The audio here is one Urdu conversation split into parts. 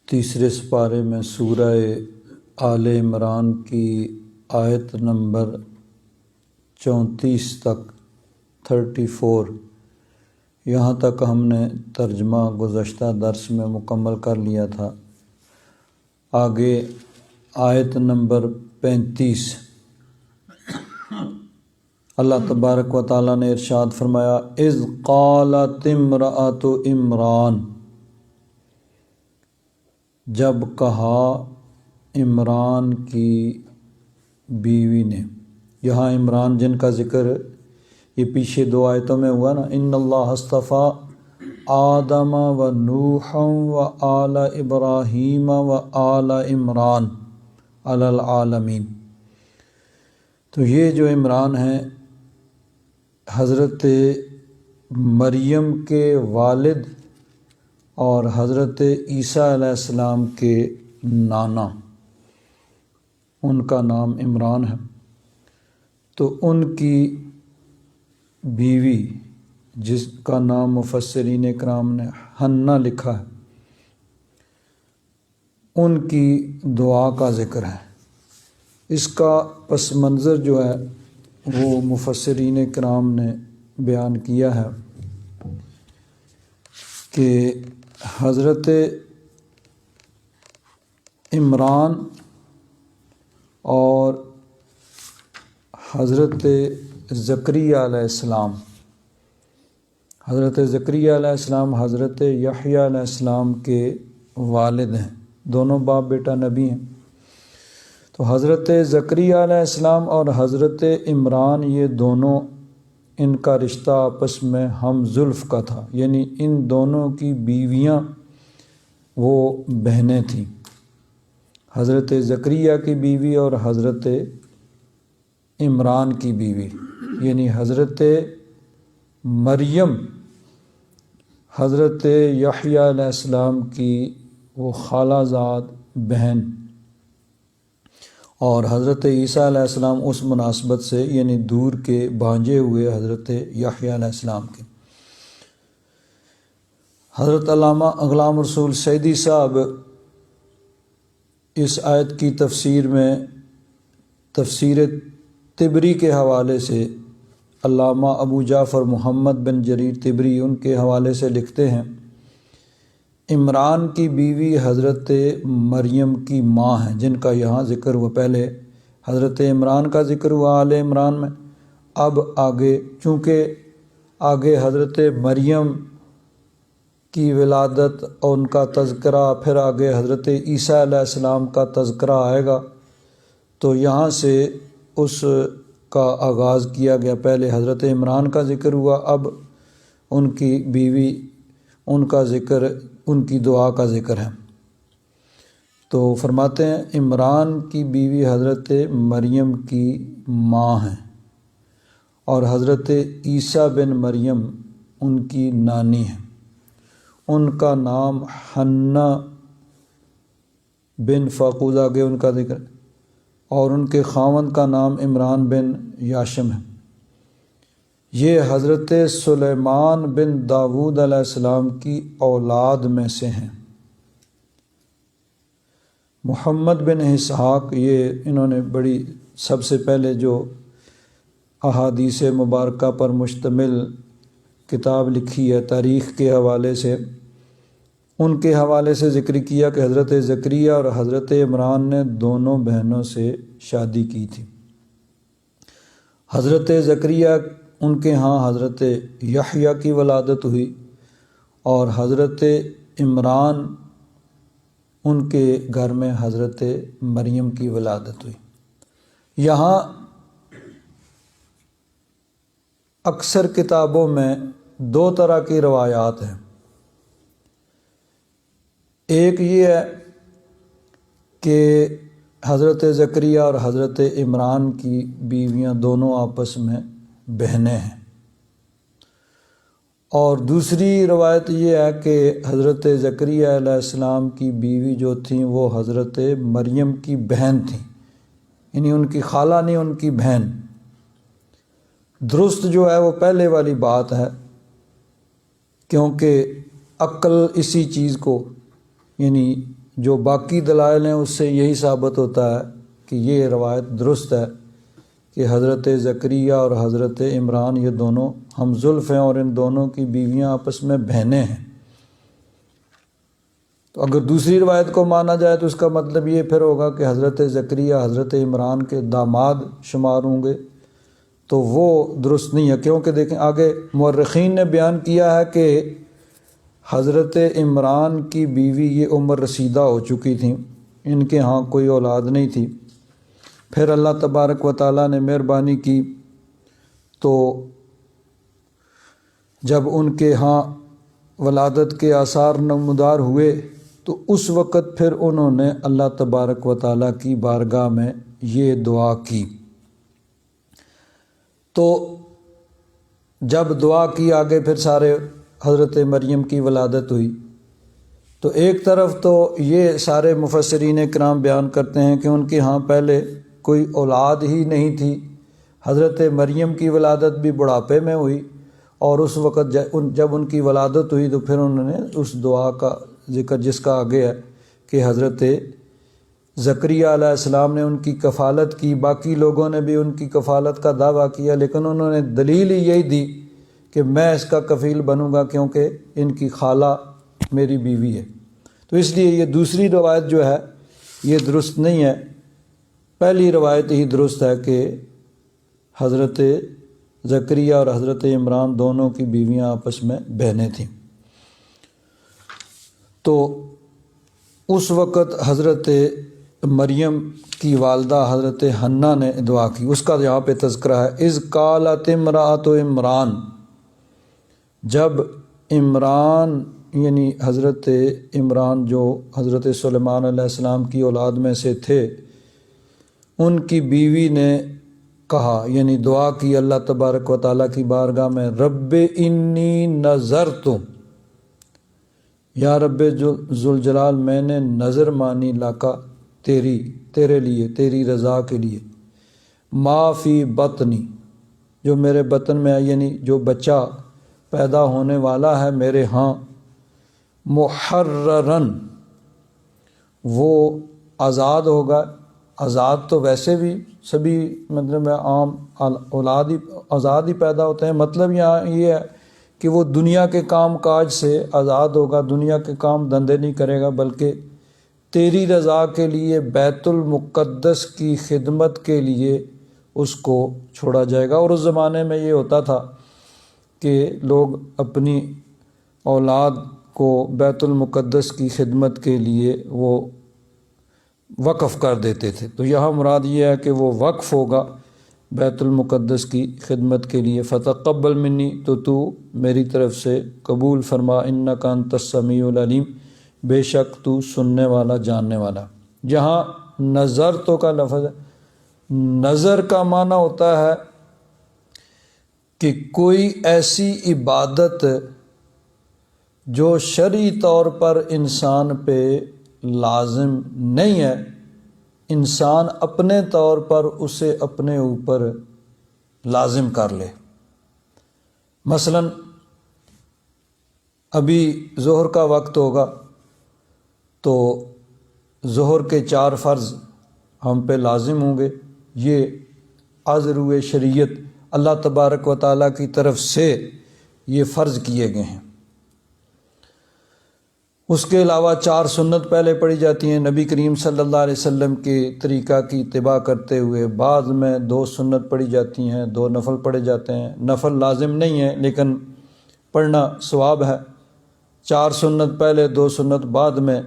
تیسرے سپارے میں سورہ آل عمران کی آیت نمبر 34 تک 34 یہاں تک ہم نے ترجمہ گزشتہ درس میں مکمل کر لیا تھا۔ آگے آیت نمبر 35 اللہ تبارک و تعالیٰ نے ارشاد فرمایا اذ قالت امرأۃ عمران، جب کہا عمران کی بیوی نے۔ یہاں عمران جن کا ذکر یہ پیچھے دو آیتوں میں ہوا نا، ان اللہ اصطفیٰ آدم و نوح و آل ابراہیم و آل عمران علی العالمین، تو یہ جو عمران ہیں حضرت مریم کے والد اور حضرت عیسیٰ علیہ السلام کے نانا، ان کا نام عمران ہے۔ تو ان کی بیوی جس کا نام مفسرین اکرام نے حنہ لکھا ہے، ان کی دعا کا ذکر ہے۔ اس کا پس منظر جو ہے وہ مفسرین اکرام نے بیان کیا ہے کہ حضرت عمران اور حضرت زکریا علیہ السلام، حضرت زکریا علیہ السلام حضرت یحییٰ علیہ السلام کے والد ہیں، دونوں باپ بیٹا نبی ہیں۔ تو حضرت زکریا علیہ السلام اور حضرت عمران یہ دونوں، ان کا رشتہ آپس میں ہم زلف کا تھا، یعنی ان دونوں کی بیویاں وہ بہنیں تھیں، حضرت زکریا کی بیوی اور حضرت عمران کی بیوی، یعنی حضرت مریم حضرت یحییٰ علیہ السلام کی وہ خالہ زاد بہن، اور حضرت عیسیٰ علیہ السلام اس مناسبت سے یعنی دور کے بھانجے ہوئے حضرت یحییٰ علیہ السلام کے۔ حضرت علامہ غلام رسول سعیدی صاحب اس آیت کی تفسیر میں تفسیر طبری کے حوالے سے علامہ ابو جعفر محمد بن جریر طبری ان کے حوالے سے لکھتے ہیں، عمران کی بیوی حضرت مریم کی ماں ہیں جن کا یہاں ذکر ہوا۔ پہلے حضرت عمران کا ذکر ہوا آل عمران میں، اب آگے چونکہ آگے حضرت مریم کی ولادت اور ان کا تذکرہ، پھر آگے حضرت عیسیٰ علیہ السلام کا تذکرہ آئے گا، تو یہاں سے اس کا آغاز کیا گیا۔ پہلے حضرت عمران کا ذکر ہوا، اب ان کی بیوی، ان کا ذکر، ان کی دعا کا ذکر ہے۔ تو فرماتے ہیں عمران کی بیوی حضرت مریم کی ماں ہیں اور حضرت عیسیٰ بن مریم ان کی نانی ہیں۔ ان کا نام حنہ بن فاقود، آگے ان کا ذکر، اور ان کے خاوند کا نام عمران بن یاشم ہے۔ یہ حضرت سلیمان بن داود علیہ السلام کی اولاد میں سے ہیں۔ محمد بن اسحاق، یہ انہوں نے بڑی سب سے پہلے جو احادیث مبارکہ پر مشتمل کتاب لکھی ہے تاریخ کے حوالے سے، ان کے حوالے سے ذکر کیا کہ حضرت زکریا اور حضرت عمران نے دونوں بہنوں سے شادی کی تھی۔ حضرت زکریا ان کے ہاں حضرت یحییٰ کی ولادت ہوئی اور حضرت عمران ان کے گھر میں حضرت مریم کی ولادت ہوئی۔ یہاں اکثر کتابوں میں دو طرح کی روایات ہیں۔ ایک یہ ہے کہ حضرت زکریا اور حضرت عمران کی بیویاں دونوں آپس میں بہنیں ہیں، اور دوسری روایت یہ ہے کہ حضرت زکریا علیہ السلام کی بیوی جو تھیں وہ حضرت مریم کی بہن تھیں، یعنی ان کی خالہ نہیں، ان کی بہن۔ درست جو ہے وہ پہلے والی بات ہے، کیونکہ عقل اسی چیز کو یعنی جو باقی دلائل ہیں اس سے یہی ثابت ہوتا ہے کہ یہ روایت درست ہے کہ حضرت زکریہ اور حضرت عمران یہ دونوں ہم زلف ہیں اور ان دونوں کی بیویاں آپس میں بہنیں ہیں۔ تو اگر دوسری روایت کو مانا جائے تو اس کا مطلب یہ پھر ہوگا کہ حضرت زکریہ حضرت عمران کے داماد شمار ہوں گے، تو وہ درست نہیں ہے، کیونکہ دیکھیں آگے مورخین نے بیان کیا ہے کہ حضرت عمران کی بیوی یہ عمر رسیدہ ہو چکی تھیں، ان کے ہاں کوئی اولاد نہیں تھی۔ پھر اللہ تبارک و تعالیٰ نے مہربانی کی تو جب ان کے ہاں ولادت کے آثار نمودار ہوئے تو اس وقت پھر انہوں نے اللہ تبارک و تعالیٰ کی بارگاہ میں یہ دعا کی۔ تو جب دعا کی آگے پھر سارے حضرت مریم کی ولادت ہوئی، تو ایک طرف تو یہ سارے مفسرین کرام بیان کرتے ہیں کہ ان کے ہاں پہلے کوئی اولاد ہی نہیں تھی، حضرت مریم کی ولادت بھی بڑھاپے میں ہوئی، اور اس وقت جب ان کی ولادت ہوئی تو پھر انہوں نے اس دعا کا ذکر جس کا آگے ہے کہ حضرت زکریا علیہ السلام نے ان کی کفالت کی، باقی لوگوں نے بھی ان کی کفالت کا دعویٰ کیا، لیکن انہوں نے دلیل ہی یہی دی کہ میں اس کا کفیل بنوں گا کیونکہ ان کی خالہ میری بیوی ہے۔ تو اس لیے یہ دوسری روایت جو ہے یہ درست نہیں ہے، پہلی روایت ہی درست ہے کہ حضرت زکریہ اور حضرت عمران دونوں کی بیویاں آپس میں بہنیں تھیں۔ تو اس وقت حضرت مریم کی والدہ حضرت حنہ نے دعا کی، اس کا یہاں پہ تذکرہ ہے، اذ قالت امرأۃ عمران، جب عمران یعنی حضرت عمران جو حضرت سلیمان علیہ السلام کی اولاد میں سے تھے، ان کی بیوی نے کہا یعنی دعا کی اللہ تبارک و تعالیٰ کی بارگاہ میں، رب انی نذرت، یا رب ذوالجلال میں نے نظر مانی لاکا تیرے لیے، تیری رضا کے لیے، ما فی بطنی، جو میرے بطن میں ہے یعنی جو بچہ پیدا ہونے والا ہے میرے ہاں، محررن، وہ آزاد ہوگا، آزاد تو ویسے بھی سبھی مطلب عام اولاد ہی آزاد ہی پیدا ہوتے ہیں، مطلب یہاں یہ ہے کہ وہ دنیا کے کام کاج سے آزاد ہوگا، دنیا کے کام دھندے نہیں کرے گا، بلکہ تیری رضا کے لیے بیت المقدس کی خدمت کے لیے اس کو چھوڑا جائے گا۔ اور اس زمانے میں یہ ہوتا تھا کہ لوگ اپنی اولاد کو بیت المقدس کی خدمت کے لیے وہ وقف کر دیتے تھے، تو یہاں مراد یہ ہے کہ وہ وقف ہوگا بیت المقدس کی خدمت کے لیے، فتقبل منی، تو میری طرف سے قبول فرما، انک انت السمیع العلیم، بے شک تو سننے والا جاننے والا۔ جہاں نظر تو کا لفظ ہے، نظر کا معنی ہوتا ہے کہ کوئی ایسی عبادت جو شرعی طور پر انسان پہ لازم نہیں ہے، انسان اپنے طور پر اسے اپنے اوپر لازم کر لے۔ مثلا ابھی ظہر کا وقت ہوگا تو ظہر کے 4 فرض ہم پہ لازم ہوں گے، یہ از روئے شریعت اللہ تبارک و تعالیٰ کی طرف سے یہ فرض کیے گئے ہیں۔ اس کے علاوہ 4 سنت پہلے پڑھی جاتی ہیں نبی کریم صلی اللہ علیہ وسلم کے طریقہ کی اتباع کرتے ہوئے، بعد میں 2 سنت پڑھی جاتی ہیں، 2 نفل پڑھے جاتے ہیں، نفل لازم نہیں ہے لیکن پڑھنا ثواب ہے۔ 4 سنت پہلے 2 سنت بعد میں،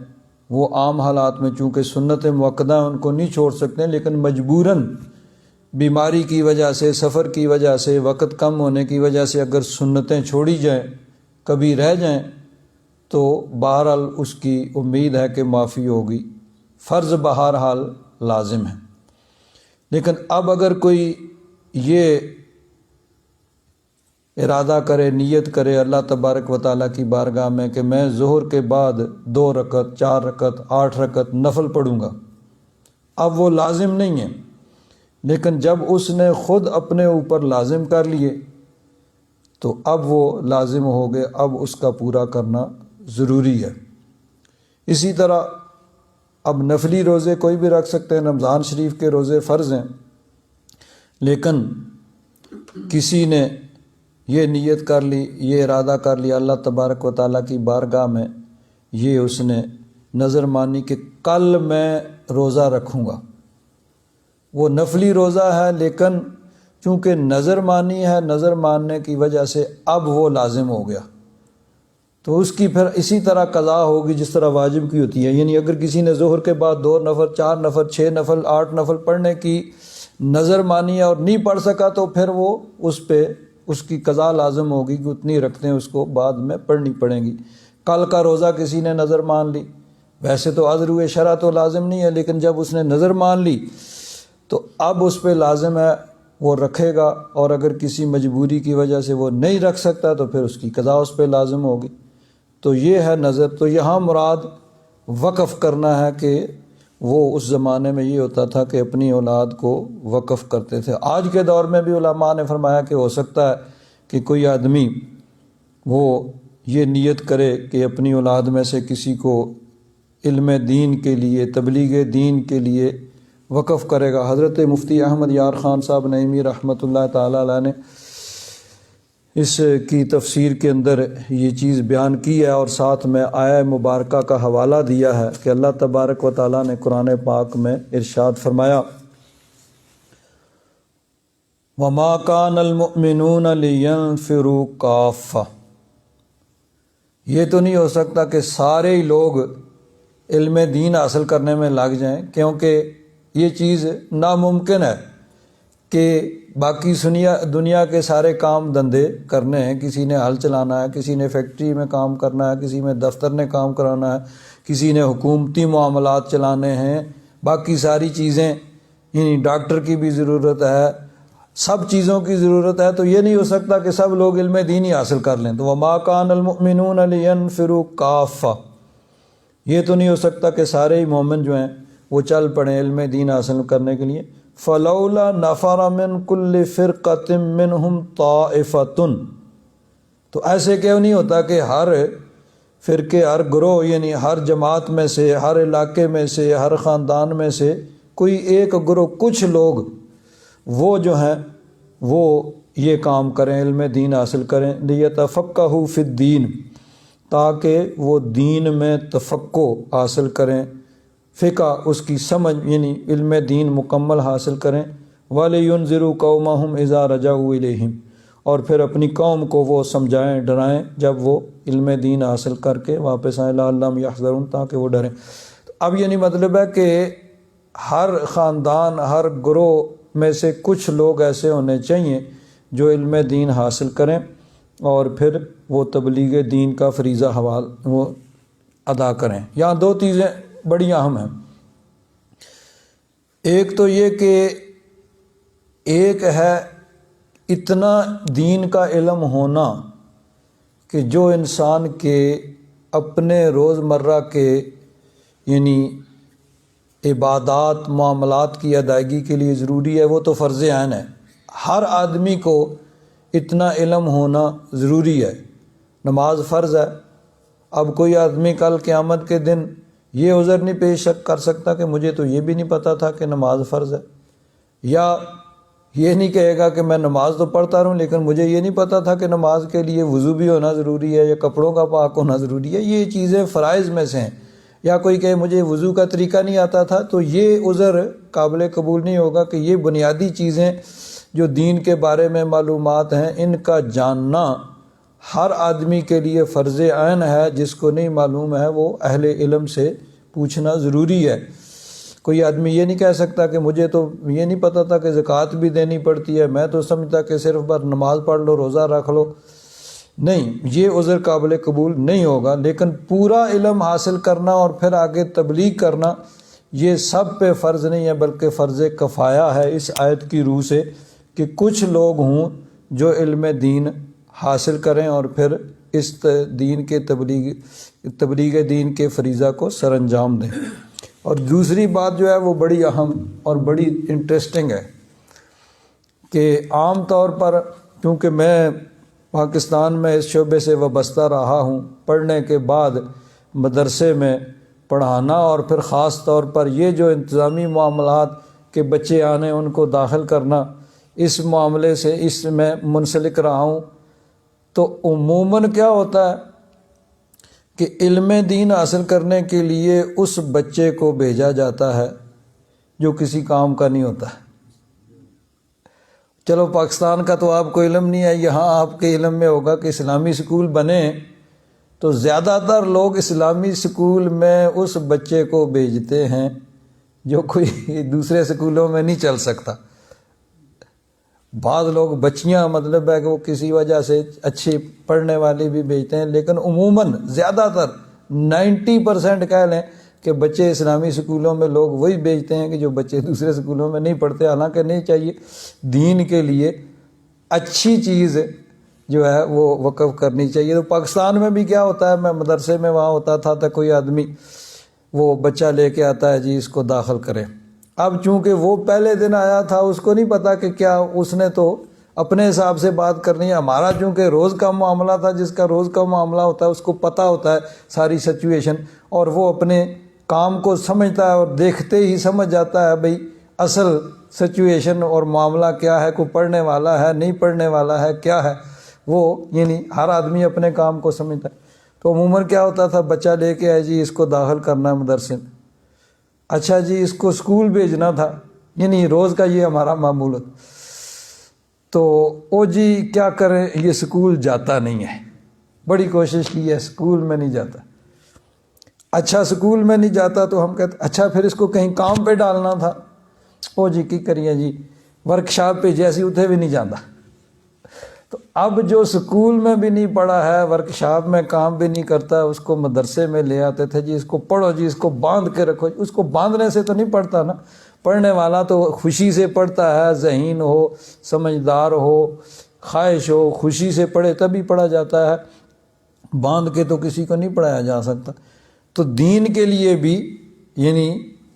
وہ عام حالات میں چونکہ سنت مؤکدہ ان کو نہیں چھوڑ سکتے، لیکن مجبوراً بیماری کی وجہ سے، سفر کی وجہ سے، وقت کم ہونے کی وجہ سے اگر سنتیں چھوڑی جائیں، کبھی رہ جائیں، تو بہرحال اس کی امید ہے کہ معافی ہوگی، فرض بہرحال لازم ہے۔ لیکن اب اگر کوئی یہ ارادہ کرے، نیت کرے اللہ تبارک و تعالیٰ کی بارگاہ میں کہ میں ظہر کے بعد 2 رکعت، 4 رکعت، 8 رکعت نفل پڑھوں گا، اب وہ لازم نہیں ہے، لیکن جب اس نے خود اپنے اوپر لازم کر لیے تو اب وہ لازم ہو گئے، اب اس کا پورا کرنا ضروری ہے۔ اسی طرح اب نفلی روزے کوئی بھی رکھ سکتے ہیں، رمضان شریف کے روزے فرض ہیں، لیکن کسی نے یہ نیت کر لی، یہ ارادہ کر لیا اللہ تبارک و تعالیٰ کی بارگاہ میں، یہ اس نے نظر مانی کہ کل میں روزہ رکھوں گا، وہ نفلی روزہ ہے لیکن چونکہ نظر مانی ہے، نظر ماننے کی وجہ سے اب وہ لازم ہو گیا، تو اس کی پھر اسی طرح قضا ہوگی جس طرح واجب کی ہوتی ہے۔ یعنی اگر کسی نے ظہر کے بعد 2 نفل 4 نفل 6 نفل 8 نفل پڑھنے کی نظر مانی ہے اور نہیں پڑھ سکا تو پھر وہ اس پہ اس کی قضا لازم ہوگی کہ اتنی رکھتے ہیں اس کو بعد میں پڑھنی پڑیں گی۔ کل کا روزہ کسی نے نظر مان لی، ویسے تو عذر شرع تو لازم نہیں ہے، لیکن جب اس نے نظر مان لی تو اب اس پہ لازم ہے وہ رکھے گا، اور اگر کسی مجبوری کی وجہ سے وہ نہیں رکھ سکتا تو پھر اس کی قضا اس پہ لازم ہوگی۔ تو یہ ہے نظر۔ تو یہاں مراد وقف کرنا ہے کہ وہ اس زمانے میں یہ ہوتا تھا کہ اپنی اولاد کو وقف کرتے تھے۔ آج کے دور میں بھی علماء نے فرمایا کہ ہو سکتا ہے کہ کوئی آدمی وہ یہ نیت کرے کہ اپنی اولاد میں سے کسی کو علم دین کے لیے، تبلیغ دین کے لیے وقف کرے گا۔ حضرت مفتی احمد یار خان صاحب نعیمی رحمۃ اللہ تعالیٰ علیہ نے اس کی تفسیر کے اندر یہ چیز بیان کی ہے، اور ساتھ میں آیہ مبارکہ کا حوالہ دیا ہے کہ اللہ تبارک و تعالیٰ نے قرآن پاک میں ارشاد فرمایا وَمَا كَانَ الْمُؤْمِنُونَ لِيَنْفِرُوا كَافَّةً، یہ تو نہیں ہو سکتا کہ سارے ہی لوگ علم دین حاصل کرنے میں لگ جائیں، کیونکہ یہ چیز ناممکن ہے کہ باقی دنیا کے سارے کام دھندے کرنے ہیں، کسی نے ہل چلانا ہے، کسی نے فیکٹری میں کام کرنا ہے، کسی میں دفتر نے کام کرانا ہے، کسی نے حکومتی معاملات چلانے ہیں، باقی ساری چیزیں، یعنی ڈاکٹر کی بھی ضرورت ہے، سب چیزوں کی ضرورت ہے، تو یہ نہیں ہو سکتا کہ سب لوگ علم دین ہی حاصل کر لیں۔ تو وَمَا كَانَ الْمُؤْمِنُونَ لِيَنْفِرُوا كَافَّةً، یہ تو نہیں ہو سکتا کہ سارے ہی مومن جو ہیں وہ چل پڑیں علم دین حاصل کرنے کے لیے۔ فَلَوْلَا نَفَرَ مِن كُلِّ فِرْقَةٍ مِّنْهُمْ طَائِفَةٌ، تو ایسے کیوں نہیں ہوتا کہ ہر فرقے، ہر گروہ، یعنی ہر جماعت میں سے، ہر علاقے میں سے، ہر خاندان میں سے کوئی ایک گروہ، کچھ لوگ وہ جو ہیں وہ یہ کام کریں، علم دین حاصل کریں، لِيَتَفَقَّهُوا فِي الدِّينِ، تاکہ وہ دین میں تفقہ حاصل کریں، فقہ اس کی سمجھ، یعنی علم دین مکمل حاصل کریں، وَلِيُنذِرُوا قَوْمَهُمْ إِذَا رَجَعُوا إِلَيْهِمْ، اور پھر اپنی قوم کو وہ سمجھائیں، ڈرائیں جب وہ علم دین حاصل کر کے واپس آئیں، لَعَلَّهُمْ يَحْذَرُونَ، تاکہ وہ ڈریں۔ اب یعنی مطلب ہے کہ ہر خاندان، ہر گروہ میں سے کچھ لوگ ایسے ہونے چاہیے جو علم دین حاصل کریں اور پھر وہ تبلیغ دین کا فریضہ وہ ادا کریں۔ یہاں 2 چیزیں بڑی اہم ہیں۔ ایک تو یہ کہ ایک ہے اتنا دین کا علم ہونا کہ جو انسان کے اپنے روزمرہ کے یعنی عبادات، معاملات کی ادائیگی کے لیے ضروری ہے، وہ تو فرض عین ہے، ہر آدمی کو اتنا علم ہونا ضروری ہے۔ نماز فرض ہے، اب کوئی آدمی کل قیامت کے دن یہ عذر نہیں پیش کر سکتا کہ مجھے تو یہ بھی نہیں پتہ تھا کہ نماز فرض ہے، یا یہ نہیں کہے گا کہ میں نماز تو پڑھتا رہوں لیکن مجھے یہ نہیں پتہ تھا کہ نماز کے لیے وضو بھی ہونا ضروری ہے یا کپڑوں کا پاک ہونا ضروری ہے۔ یہ چیزیں فرائض میں سے ہیں۔ یا کوئی کہے مجھے وضو کا طریقہ نہیں آتا تھا، تو یہ عذر قابل قبول نہیں ہوگا کہ یہ بنیادی چیزیں جو دین کے بارے میں معلومات ہیں ان کا جاننا ہر آدمی کے لیے فرض عین ہے۔ جس کو نہیں معلوم ہے وہ اہل علم سے پوچھنا ضروری ہے۔ کوئی آدمی یہ نہیں کہہ سکتا کہ مجھے تو یہ نہیں پتہ تھا کہ زکوٰۃ بھی دینی پڑتی ہے، میں تو سمجھتا کہ صرف بس نماز پڑھ لو، روزہ رکھ لو۔ نہیں، یہ عذر قابل قبول نہیں ہوگا۔ لیکن پورا علم حاصل کرنا اور پھر آگے تبلیغ کرنا یہ سب پہ فرض نہیں ہے بلکہ فرض کفایہ ہے اس آیت کی روح سے، کہ کچھ لوگ ہوں جو علم دین حاصل کریں اور پھر اس دین کے تبلیغ دین کے فریضہ کو سر انجام دیں۔ اور دوسری بات جو ہے وہ بڑی اہم اور بڑی انٹرسٹنگ ہے کہ عام طور پر کیونکہ میں پاکستان میں اس شعبے سے وابستہ رہا ہوں، پڑھنے کے بعد مدرسے میں پڑھانا اور پھر خاص طور پر یہ جو انتظامی معاملات کے بچے آنے ان کو داخل کرنا، اس معاملے سے اس میں منسلک رہا ہوں، تو عموماً کیا ہوتا ہے کہ علم دین حاصل کرنے کے لیے اس بچے کو بھیجا جاتا ہے جو کسی کام کا نہیں ہوتا ہے۔ چلو پاکستان کا تو آپ کو علم نہیں ہے، یہاں آپ کے علم میں ہوگا کہ اسلامی سکول بنے تو زیادہ تر لوگ اسلامی سکول میں اس بچے کو بھیجتے ہیں جو کوئی دوسرے سکولوں میں نہیں چل سکتا۔ بعض لوگ بچیاں مطلب ہے کہ وہ کسی وجہ سے اچھی پڑھنے والی بھی بھیجتے ہیں، لیکن عموماً زیادہ تر 90% کہہ لیں کہ بچے اسلامی سکولوں میں لوگ وہی بھیجتے ہیں کہ جو بچے دوسرے سکولوں میں نہیں پڑھتے، حالانکہ نہیں چاہیے۔ دین کے لیے اچھی چیز جو ہے وہ وقف کرنی چاہیے۔ تو پاکستان میں بھی کیا ہوتا ہے، میں مدرسے میں وہاں ہوتا تھا تو کوئی آدمی وہ بچہ لے کے آتا ہے، جی اس کو داخل کرے۔ اب چونکہ وہ پہلے دن آیا تھا، اس کو نہیں پتا کہ کیا، اس نے تو اپنے حساب سے بات کرنی ہے۔ ہمارا چونکہ روز کا معاملہ تھا، جس کا روز کا معاملہ ہوتا ہے اس کو پتہ ہوتا ہے ساری سچویشن، اور وہ اپنے کام کو سمجھتا ہے اور دیکھتے ہی سمجھ جاتا ہے بھئی اصل سچویشن اور معاملہ کیا ہے، کوئی پڑھنے والا ہے نہیں پڑھنے والا ہے کیا ہے، وہ یعنی ہر آدمی اپنے کام کو سمجھتا ہے۔ تو عموماً کیا ہوتا تھا، بچہ لے کے آئے، جی اس کو داخل کرنا ہے مدرسے میں، اچھا جی اس کو اسکول بھیجنا تھا، یعنی روز کا یہ ہمارا معمول ہے۔ تو او جی کیا کریں، یہ اسکول جاتا نہیں ہے، بڑی کوشش کی ہے اسکول میں نہیں جاتا۔ اچھا اسکول میں نہیں جاتا تو ہم کہتے اچھا پھر اس کو کہیں کام پہ ڈالنا تھا، او جی کی کریے جی ورکشاپ پہ جیسی اتھے بھی نہیں جاتا۔ تو اب جو اسکول میں بھی نہیں پڑھا ہے، ورکشاپ میں کام بھی نہیں کرتا، اس کو مدرسے میں لے آتے تھے، جی اس کو پڑھو، جی اس کو باندھ کے رکھو۔ اس کو باندھنے سے تو نہیں پڑھتا نا، پڑھنے والا تو خوشی سے پڑھتا ہے، ذہین ہو، سمجھدار ہو، خواہش ہو، خوشی سے پڑھے تبھی پڑھا جاتا ہے، باندھ کے تو کسی کو نہیں پڑھایا جا سکتا۔ تو دین کے لیے بھی یعنی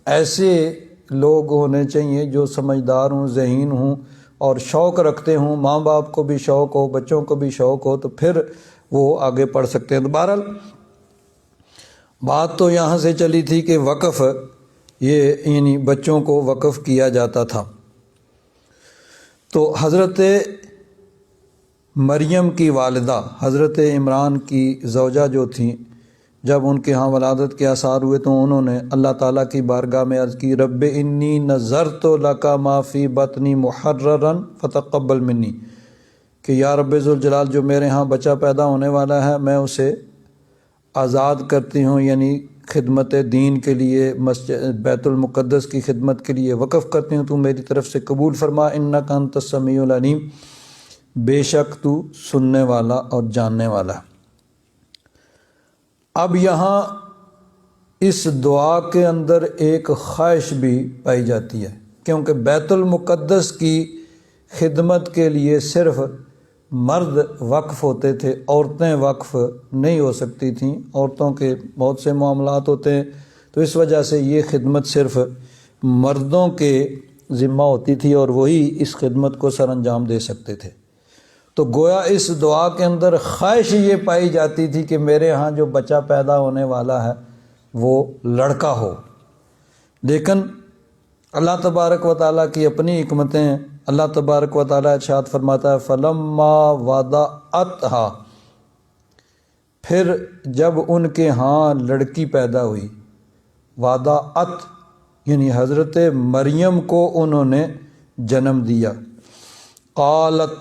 ایسے لوگ ہونے چاہیے جو سمجھدار ہوں، ذہین ہوں اور شوق رکھتے ہوں، ماں باپ کو بھی شوق ہو، بچوں کو بھی شوق ہو، تو پھر وہ آگے پڑھ سکتے ہیں۔ تو بہرحال بات تو یہاں سے چلی تھی کہ وقف یہ یعنی بچوں کو وقف کیا جاتا تھا۔ تو حضرت مریم کی والدہ حضرت عمران کی زوجہ جو تھیں، جب ان کے ہاں ولادت کے آثار ہوئے تو انہوں نے اللہ تعالیٰ کی بارگاہ میں عرض کی، رب انی نذرت لک ما فی بطنی محررا فتقبل منی، کہ یا رب ذوالجلال جو میرے ہاں بچہ پیدا ہونے والا ہے میں اسے آزاد کرتی ہوں، یعنی خدمت دین کے لیے، مسجد بیت المقدس کی خدمت کے لیے وقف کرتی ہوں، تو میری طرف سے قبول فرما، انک انت السمیع العلیم، بے شک تو سننے والا اور جاننے والا۔ اب یہاں اس دعا کے اندر ایک خواہش بھی پائی جاتی ہے، کیونکہ بیت المقدس کی خدمت کے لیے صرف مرد وقف ہوتے تھے، عورتیں وقف نہیں ہو سکتی تھیں، عورتوں کے بہت سے معاملات ہوتے ہیں، تو اس وجہ سے یہ خدمت صرف مردوں کے ذمہ ہوتی تھی اور وہی اس خدمت کو سر انجام دے سکتے تھے۔ تو گویا اس دعا کے اندر خواہش یہ پائی جاتی تھی کہ میرے ہاں جو بچہ پیدا ہونے والا ہے وہ لڑکا ہو، لیکن اللہ تبارک و تعالیٰ کی اپنی حکمتیں ہیں۔ اللہ تبارک و تعالیٰ ارشاد فرماتا ہے فَلَمَّا وَضَعَتْهَا، پھر جب ان کے ہاں لڑکی پیدا ہوئی، وضعت یعنی حضرت مریم کو انہوں نے جنم دیا، قالت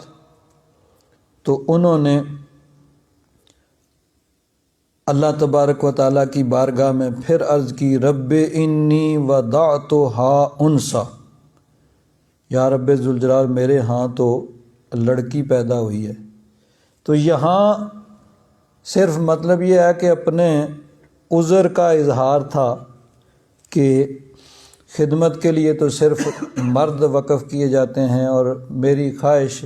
تو انہوں نے اللہ تبارک و تعالیٰ کی بارگاہ میں پھر عرض کی، رب انی وضعتها انثی، یا رب ذوالجلال میرے ہاں تو لڑکی پیدا ہوئی ہے۔ تو یہاں صرف مطلب یہ ہے کہ اپنے عذر کا اظہار تھا کہ خدمت کے لیے تو صرف مرد وقف کیے جاتے ہیں، اور میری خواہش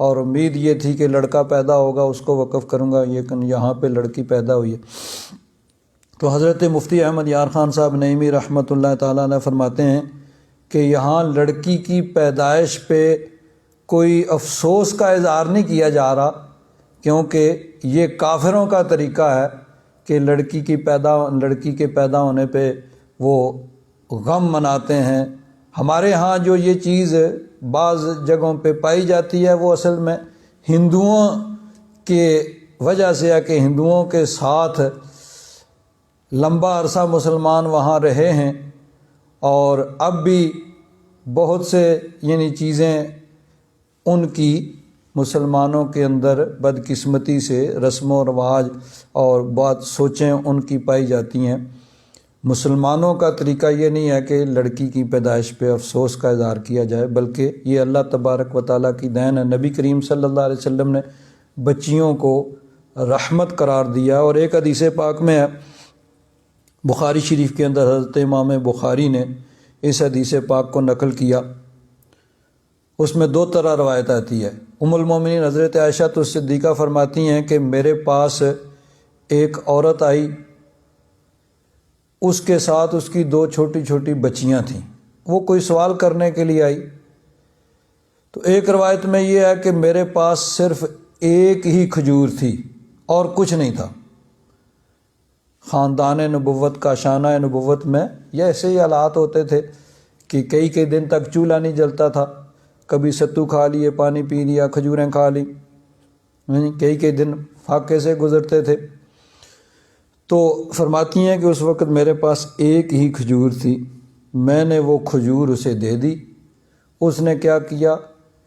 اور امید یہ تھی کہ لڑکا پیدا ہوگا اس کو وقف کروں گا، لیکن یہاں پہ لڑکی پیدا ہوئی ہے۔ تو حضرت مفتی احمد یار خان صاحب نعیمی رحمۃ اللہ تعالیٰ علیہ فرماتے ہیں کہ یہاں لڑکی کی پیدائش پہ کوئی افسوس کا اظہار نہیں کیا جا رہا، کیونکہ یہ کافروں کا طریقہ ہے کہ لڑکی کے پیدا ہونے پہ وہ غم مناتے ہیں۔ ہمارے ہاں جو یہ چیز بعض جگہوں پہ پائی جاتی ہے وہ اصل میں ہندوؤں کے وجہ سے ہے کہ ہندوؤں کے ساتھ لمبا عرصہ مسلمان وہاں رہے ہیں، اور اب بھی بہت سے چیزیں ان کی مسلمانوں کے اندر بدقسمتی سے رسم و رواج اور بات سوچیں ان کی پائی جاتی ہیں۔ مسلمانوں کا طریقہ یہ نہیں ہے کہ لڑکی کی پیدائش پہ افسوس کا اظہار کیا جائے، بلکہ یہ اللہ تبارک و تعالیٰ کی دین ہے۔ نبی کریم صلی اللہ علیہ وسلم نے بچیوں کو رحمت قرار دیا، اور ایک حدیث پاک میں ہے، بخاری شریف کے اندر حضرت امام بخاری نے اس حدیث پاک کو نقل کیا۔ اس میں دو طرح روایت آتی ہے۔ ام المومنین حضرت عائشہ صدیقہ فرماتی ہیں کہ میرے پاس ایک عورت آئی، اس کے ساتھ اس کی دو چھوٹی چھوٹی بچیاں تھیں، وہ کوئی سوال کرنے کے لیے آئی۔ تو ایک روایت میں یہ ہے کہ میرے پاس صرف ایک ہی کھجور تھی اور کچھ نہیں تھا۔ خاندان نبوت کا شانہ نبوت میں یہ ایسے ہی حالات ہوتے تھے کہ کئی دن تک چولہا نہیں جلتا تھا، کبھی ستو کھا لیے، پانی پی لیا، کھجوریں کھا لی، کئی دن فاقے سے گزرتے تھے۔ تو فرماتی ہیں کہ اس وقت میرے پاس ایک ہی کھجور تھی، میں نے وہ کھجور اسے دے دی۔ اس نے کیا کیا،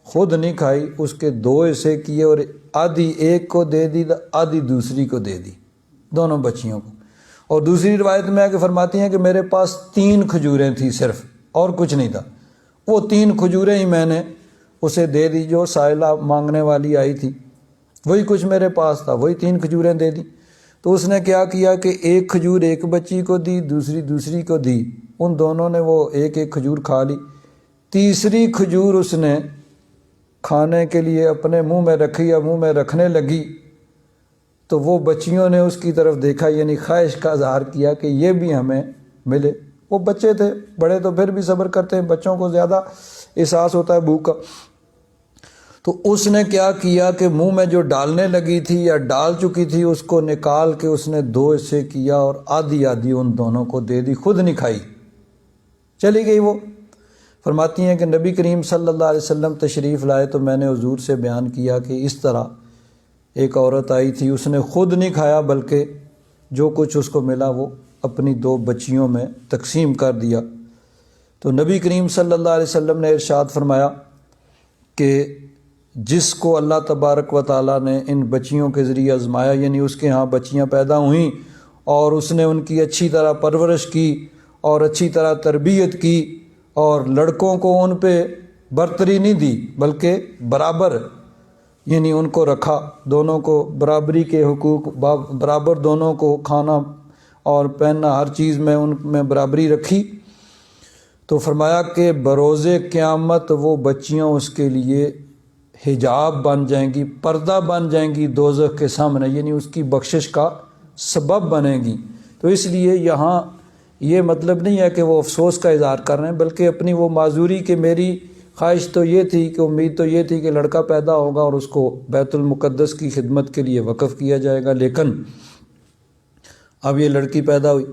خود نہیں کھائی، اس کے دو حصے کیے، اور آدھی ایک کو دے دی، آدھی دوسری کو دے دی، دونوں بچیوں کو۔ اور دوسری روایت میں ہے کہ فرماتی ہیں کہ میرے پاس 3 کھجوریں تھیں صرف، اور کچھ نہیں تھا۔ وہ 3 کھجوریں ہی میں نے اسے دے دی، جو سائلہ مانگنے والی آئی تھی، وہی کچھ میرے پاس تھا، وہی 3 کھجوریں دے دی۔ تو اس نے کیا کیا کہ ایک کھجور ایک بچی کو دی، دوسری کو دی، ان دونوں نے وہ ایک کھجور کھا لی۔ تیسری کھجور اس نے کھانے کے لیے اپنے منہ میں رکھی یا منہ میں رکھنے لگی، تو وہ بچیوں نے اس کی طرف دیکھا، خواہش کا اظہار کیا کہ یہ بھی ہمیں ملے۔ وہ بچے تھے، بڑے تو پھر بھی صبر کرتے ہیں، بچوں کو زیادہ احساس ہوتا ہے بھوک کا۔ تو اس نے کیا کیا کہ منہ میں جو ڈالنے لگی تھی یا ڈال چکی تھی، اس کو نکال کے اس نے 2 حصے کیا اور آدھی ان دونوں کو دے دی، خود نہیں کھائی، چلی گئی۔ وہ فرماتی ہیں کہ نبی کریم صلی اللہ علیہ وسلم تشریف لائے تو میں نے حضور سے بیان کیا کہ اس طرح ایک عورت آئی تھی، اس نے خود نہیں کھایا بلکہ جو کچھ اس کو ملا وہ اپنی 2 بچیوں میں تقسیم کر دیا۔ تو نبی کریم صلی اللہ علیہ وسلم نے ارشاد فرمایا کہ جس کو اللہ تبارک و تعالیٰ نے ان بچیوں کے ذریعے آزمایا، اس کے ہاں بچیاں پیدا ہوئیں اور اس نے ان کی اچھی طرح پرورش کی اور اچھی طرح تربیت کی، اور لڑکوں کو ان پہ برتری نہیں دی بلکہ برابر ان کو رکھا، دونوں کو برابری کے حقوق، برابر دونوں کو کھانا اور پہننا، ہر چیز میں ان میں برابری رکھی، تو فرمایا کہ بروز قیامت وہ بچیاں اس کے لیے حجاب بن جائیں گی، پردہ بن جائیں گی دوزخ کے سامنے، اس کی بخشش کا سبب بنے گی۔ تو اس لیے یہاں یہ مطلب نہیں ہے کہ وہ افسوس کا اظہار کر رہے ہیں، بلکہ اپنی وہ معذوری کہ میری خواہش تو یہ تھی، کہ امید تو یہ تھی کہ لڑکا پیدا ہوگا اور اس کو بیت المقدس کی خدمت کے لیے وقف کیا جائے گا، لیکن اب یہ لڑکی پیدا ہوئی۔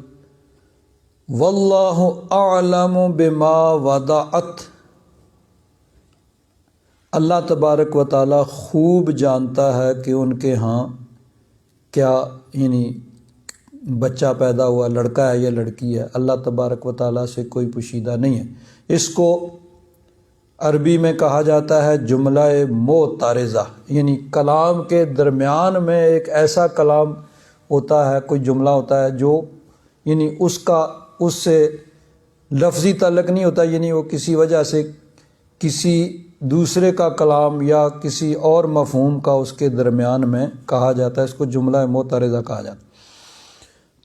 واللہ اعلم بما وضعت، اللہ تبارک و تعالی خوب جانتا ہے کہ ان کے ہاں کیا بچہ پیدا ہوا، لڑکا ہے یا لڑکی ہے، اللہ تبارک و تعالیٰ سے کوئی پوشیدہ نہیں ہے۔ اس کو عربی میں کہا جاتا ہے جملہ معترضہ، کلام کے درمیان میں ایک ایسا کلام ہوتا ہے، کوئی جملہ ہوتا ہے جو اس سے لفظی تعلق نہیں ہوتا، وہ کسی وجہ سے کسی دوسرے کا کلام یا کسی اور مفہوم کا اس کے درمیان میں کہا جاتا ہے، اس کو جملہ معترضہ کہا جاتا ہے۔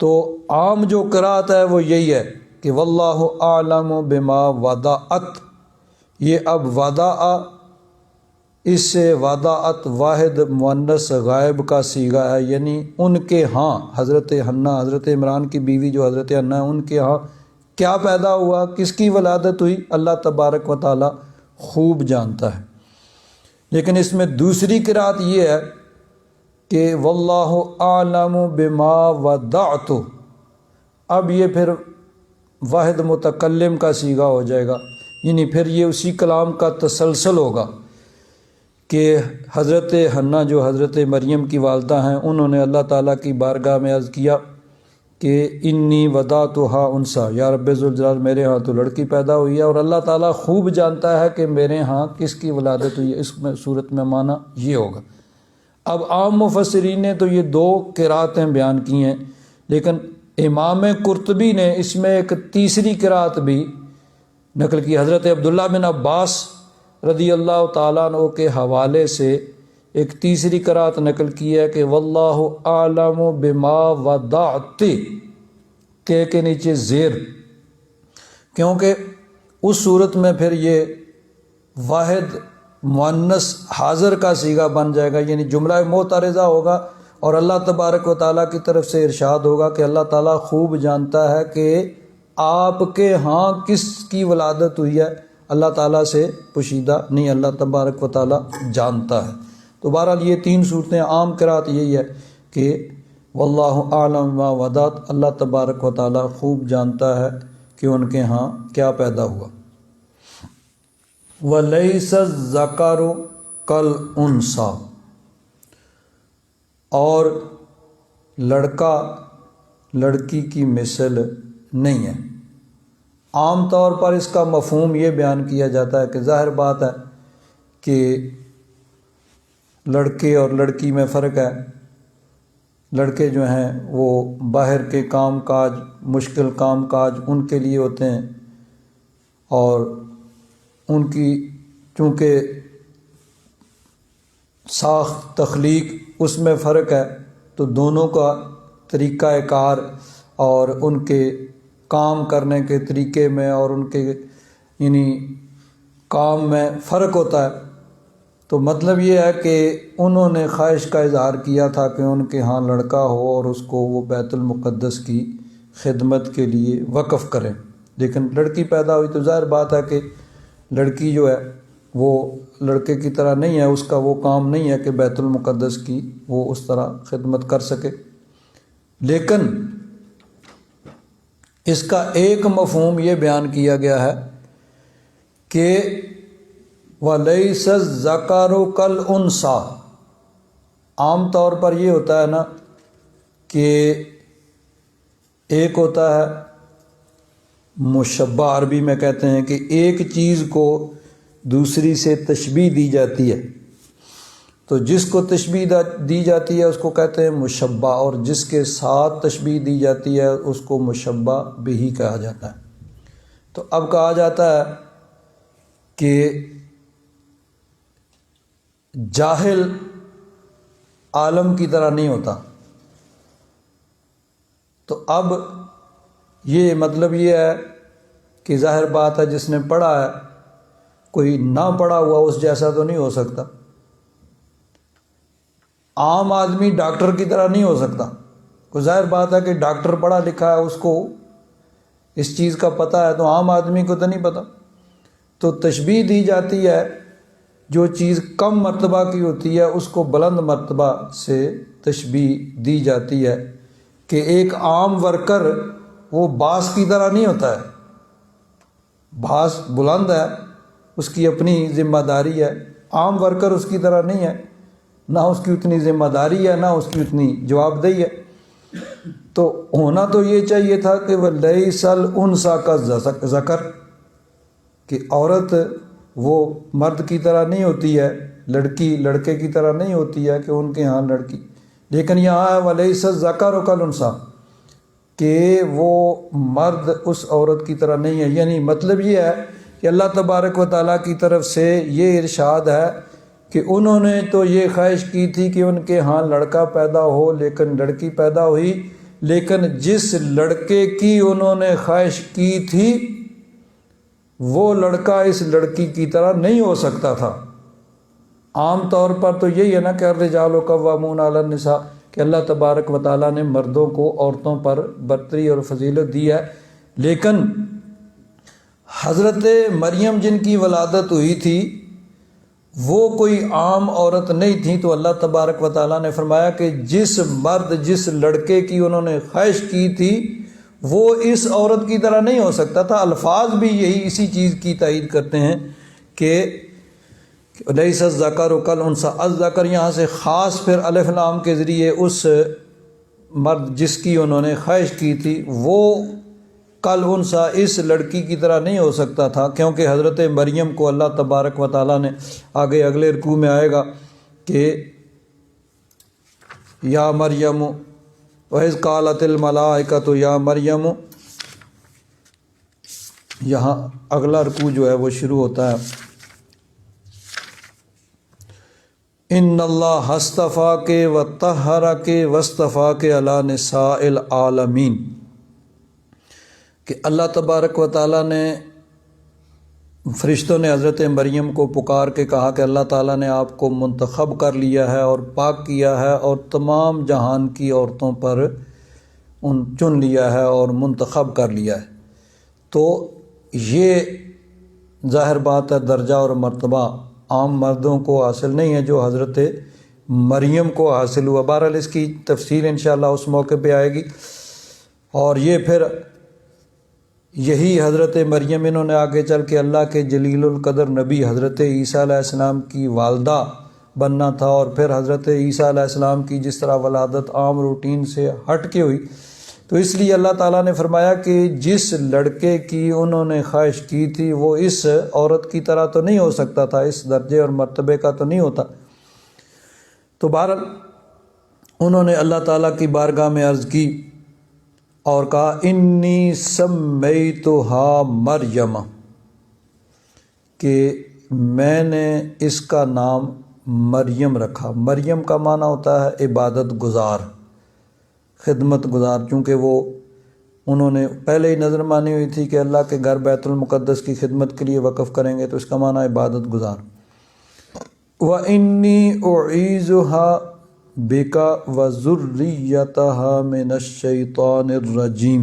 تو عام جو قرأت ہے وہ یہی ہے کہ واللہ اعلم بما وضعت، یہ اب وضع، اس سے وضعت واحد مؤنث غائب کا صیغہ ہے، ان کے ہاں حضرت حنہ، حضرت عمران کی بیوی جو حضرت حنہ ہے، ان کے ہاں کیا پیدا ہوا، کس کی ولادت ہوئی، اللہ تبارک و تعالی خوب جانتا ہے۔ لیکن اس میں دوسری قرأت یہ ہے کہ واللہ اعلم بما ودعت، اب یہ پھر واحد متکلم کا صیغہ ہو جائے گا، یعنی پھر یہ اسی کلام کا تسلسل ہوگا کہ حضرت حنہ جو حضرت مریم کی والدہ ہیں، انہوں نے اللہ تعالیٰ کی بارگاہ میں عرض کیا کہ انی ودعتھا انثیٰ، یا رب ذوالجلال میرے ہاں تو لڑکی پیدا ہوئی ہے، اور اللہ تعالیٰ خوب جانتا ہے کہ میرے ہاں کس کی ولادت ہوئی ہے۔ اس میں صورت میں معنی یہ ہوگا۔ اب عام مفسرین نے تو یہ دو قرأتیں بیان کی ہیں، لیکن امام قرطبی نے اس میں ایک تیسری قرأت بھی نقل کی، حضرت عبداللہ بن عباس رضی اللہ تعالیٰ عنہ کے حوالے سے ایک تیسری قرأت نقل کی ہے کہ واللہ اعلم بما ودعت، کے نیچے زیر، کیونکہ اس صورت میں پھر یہ واحد مؤنث حاضر کا صیغہ بن جائے گا، یعنی جملہ معترضہ ہوگا، اور اللہ تبارک و تعالیٰ کی طرف سے ارشاد ہوگا کہ اللہ تعالیٰ خوب جانتا ہے کہ آپ کے ہاں کس کی ولادت ہوئی ہے، اللہ تعالیٰ سے پوشیدہ نہیں، اللہ تبارک و تعالیٰ جانتا ہے۔ تو بہرحال یہ تین صورتیں، عام قرأت یہی ہے کہ واللہ اعلم بما ودعت، اللہ تبارک و تعالیٰ خوب جانتا ہے کہ ان کے ہاں کیا پیدا ہوا۔ وَلَيْسَ الذَّكَرُ كَالْأُنثىٰ، اور لڑکا لڑکی کی مثل نہیں ہے۔ عام طور پر اس کا مفہوم یہ بیان کیا جاتا ہے کہ ظاہر بات ہے کہ لڑکے اور لڑکی میں فرق ہے، لڑکے جو ہیں وہ باہر کے کام کاج، مشکل کام کاج ان کے لیے ہوتے ہیں، اور ان کی چونکہ ساخت تخلیق اس میں فرق ہے، تو دونوں کا طریقہ کار اور ان کے کام کرنے کے طریقے میں اور ان کے یعنی کام میں فرق ہوتا ہے۔ تو مطلب یہ ہے کہ انہوں نے خواہش کا اظہار کیا تھا کہ ان کے ہاں لڑکا ہو اور اس کو وہ بیت المقدس کی خدمت کے لیے وقف کریں، لیکن لڑکی پیدا ہوئی تو ظاہر بات ہے کہ لڑکی جو ہے وہ لڑکے کی طرح نہیں ہے، اس کا وہ کام نہیں ہے کہ بیت المقدس کی وہ اس طرح خدمت کر سکے۔ لیکن اس کا ایک مفہوم یہ بیان کیا گیا ہے کہ وَلَيْسَ الذَّكَرُ كَالْأُنثىٰ، عام طور پر یہ ہوتا ہے نا کہ ایک ہوتا ہے مشبہ، عربی میں کہتے ہیں کہ ایک چیز کو دوسری سے تشبیہ دی جاتی ہے، تو جس کو تشبیہ دی جاتی ہے اس کو کہتے ہیں مشبہ، اور جس کے ساتھ تشبیہ دی جاتی ہے اس کو مشبہ بہ کہا جاتا ہے۔ تو اب کہا جاتا ہے کہ جاہل عالم کی طرح نہیں ہوتا، تو اب یہ مطلب یہ ہے کہ ظاہر بات ہے جس نے پڑھا ہے، کوئی نہ پڑھا ہوا اس جیسا تو نہیں ہو سکتا۔ عام آدمی ڈاکٹر کی طرح نہیں ہو سکتا، کوئی ظاہر بات ہے کہ ڈاکٹر پڑھا لکھا ہے، اس کو اس چیز کا پتہ ہے، تو عام آدمی کو تو نہیں پتہ۔ تو تشبیہ دی جاتی ہے، جو چیز کم مرتبہ کی ہوتی ہے اس کو بلند مرتبہ سے تشبیہ دی جاتی ہے، کہ ایک عام ورکر وہ باس کی طرح نہیں ہوتا ہے، باس بلند ہے، اس کی اپنی ذمہ داری ہے، عام ورکر اس کی طرح نہیں ہے، نہ اس کی اتنی ذمہ داری ہے نہ اس کی اتنی جواب دہی ہے۔ تو ہونا تو یہ چاہیے تھا کہ وَلَيْسَ الْأُنثىٰ كَالذَّكَرِ، کہ عورت وہ مرد کی طرح نہیں ہوتی ہے، لڑکی لڑکے کی طرح نہیں ہوتی ہے کہ ان کے ہاں لڑکی، لیکن یہاں ہے وَلَيْسَ الذَّكَرُ كَالْأُنثىٰ، کہ وہ مرد اس عورت کی طرح نہیں ہے۔ یعنی مطلب یہ ہے کہ اللہ تبارک و تعالیٰ کی طرف سے یہ ارشاد ہے کہ انہوں نے تو یہ خواہش کی تھی کہ ان کے ہاں لڑکا پیدا ہو، لیکن لڑکی پیدا ہوئی، لیکن جس لڑکے کی انہوں نے خواہش کی تھی وہ لڑکا اس لڑکی کی طرح نہیں ہو سکتا تھا۔ عام طور پر تو یہی ہے نا کہ الرجال قوامون علی النساء، کہ اللہ تبارک و تعالیٰ نے مردوں کو عورتوں پر برتری اور فضیلت دی ہے، لیکن حضرت مریم جن کی ولادت ہوئی تھی وہ کوئی عام عورت نہیں تھی، تو اللہ تبارک و تعالیٰ نے فرمایا کہ جس مرد جس لڑکے کی انہوں نے خواہش کی تھی وہ اس عورت کی طرح نہیں ہو سکتا تھا۔ الفاظ بھی یہی اسی چیز کی تائید کرتے ہیں کہ لیس الذکر کالانثی، الذکر یہاں سے خاص پھر الف لام کے ذریعے اس مرد جس کی انہوں نے خواہش کی تھی وہ کالانثی اس لڑکی کی طرح نہیں ہو سکتا تھا، کیونکہ حضرت مریم کو اللہ تبارک و تعالیٰ نے آگے اگلے رکوع میں آئے گا کہ یا مریم وَإِذْ قَالَتِ الْمَلَائِكَةُ یا مریم، یہاں اگلا رکوع جو ہے وہ شروع ہوتا ہے ان اللہ اصطفاک وطہرک واصطفاک علی نساء العالمین، کہ اللہ تبارک و تعالیٰ نے فرشتوں نے حضرت مریم کو پکار کے کہا کہ اللہ تعالیٰ نے آپ کو منتخب کر لیا ہے اور پاک کیا ہے اور تمام جہان کی عورتوں پر چن لیا ہے اور منتخب کر لیا ہے۔ تو یہ ظاہر بات ہے درجہ اور مرتبہ عام مردوں کو حاصل نہیں ہے جو حضرت مریم کو حاصل ہوا۔ بہرحال اس کی تفصیل انشاءاللہ اس موقع پہ آئے گی، اور یہ پھر یہی حضرت مریم انہوں نے آگے چل کے اللہ کے جلیل القدر نبی حضرت عیسیٰ علیہ السلام کی والدہ بننا تھا، اور پھر حضرت عیسیٰ علیہ السلام کی جس طرح ولادت عام روٹین سے ہٹ کے ہوئی، تو اس لیے اللہ تعالیٰ نے فرمایا کہ جس لڑکے کی انہوں نے خواہش کی تھی وہ اس عورت کی طرح تو نہیں ہو سکتا تھا، اس درجے اور مرتبے کا تو نہیں ہوتا۔ تو بہرحال انہوں نے اللہ تعالیٰ کی بارگاہ میں عرض کی اور کہا انی سمیتہا مریم، کہ میں نے اس کا نام مریم رکھا۔ مریم کا معنی ہوتا ہے عبادت گزار، خدمت گزار، چونکہ وہ انہوں نے پہلے ہی نظر مانی ہوئی تھی کہ اللہ کے گھر بیت المقدس کی خدمت کے لیے وقف کریں گے، تو اس کا معنی عبادت گزار۔ وَإِنِّي أُعِيذُهَا بِكَ وَذُرِّيَّتَهَا مِنَ الشَّيْطَانِ الرَّجِيمِ،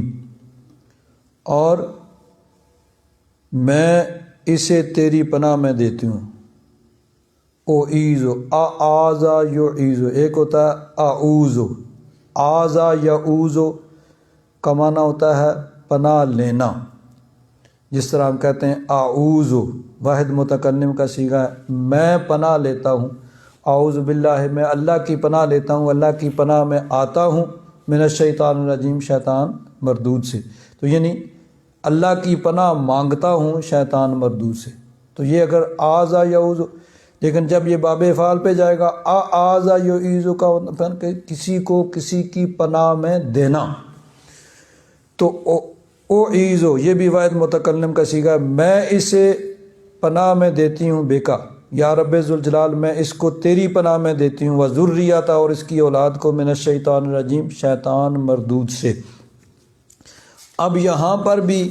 اور میں اسے تیری پناہ میں دیتی ہوں۔ اعیذ، اعاذ یعیذ، ایک ہوتا ہے اعوذ، اعاذ یعوذ کا معنی ہوتا ہے پناہ لینا، جس طرح ہم کہتے ہیں اعوذ، واحد متکلم کا صیغہ ہے، میں پناہ لیتا ہوں، اعوذ باللہ، میں اللہ کی پناہ لیتا ہوں، اللہ کی پناہ میں آتا ہوں، من الشیطان الرجیم، شیطان مردود سے۔ تو یعنی اللہ کی پناہ مانگتا ہوں شیطان مردود سے۔ تو یہ اگر اعاذ یعوذ، لیکن جب یہ باب افعال پہ جائے گا اعاذ یعیذ کا مطلب کہ کسی کو کسی کی پناہ میں دینا، تو اعیذ یہ بھی واحد متکلم کا صیغہ ہے، میں اسے پناہ میں دیتی ہوں، بیکا یا رب ذوالجلال، میں اس کو تیری پناہ میں دیتی ہوں، وذریتہ، اور اس کی اولاد کو، من الشیطان الرجیم، شیطان مردود سے۔ اب یہاں پر بھی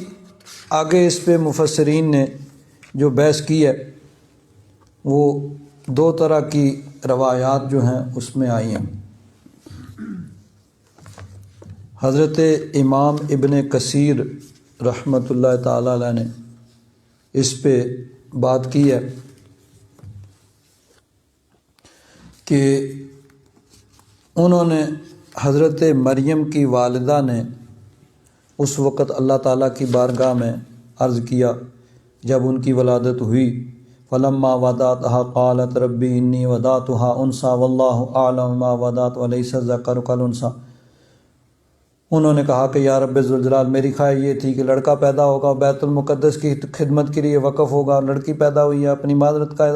آگے اس پہ مفسرین نے جو بحث کی ہے وہ دو طرح کی روایات جو ہیں اس میں آئی ہیں۔ حضرت امام ابن کثیر رحمۃ اللہ تعالی علیہ نے اس پہ بات کی ہے کہ انہوں نے حضرت مریم کی والدہ نے اس وقت اللہ تعالیٰ کی بارگاہ میں عرض کیا جب ان کی ولادت ہوئی، فلما وضعتها قالت ربی انی وضعتها انثی واللہ اعلم ما وضعت ولیس الذکر کالانثی، انہوں نے کہا کہ یا رب ذوالجلال، میری خواہش یہ تھی کہ لڑکا پیدا ہوگا، بیت المقدس کی خدمت کے لیے وقف ہوگا، لڑکی پیدا ہوئی ہے، اپنی معذرت کا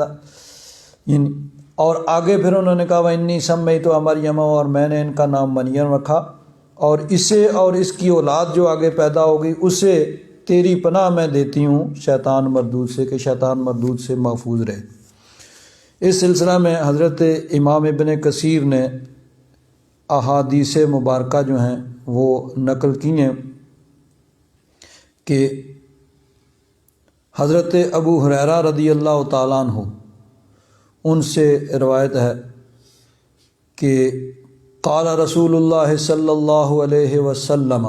یعنی، اور آگے پھر انہوں نے کہا وَإِنِّي سَمَّيْتُهَا مَرْيَمَ، اور میں نے ان کا نام مریم رکھا، اور اسے اور اس کی اولاد جو آگے پیدا ہوگی اسے تیری پناہ میں دیتی ہوں شیطان مردود سے، کہ شیطان مردود سے محفوظ رہے۔ اس سلسلہ میں حضرت امام ابن کثیر نے احادیث مبارکہ جو ہیں وہ نقل کی ہیں کہ حضرت ابو ہریرہ رضی اللہ تعالیٰ عنہ ان سے روایت ہے کہ قال رسول اللہ صلی اللہ علیہ وسلم،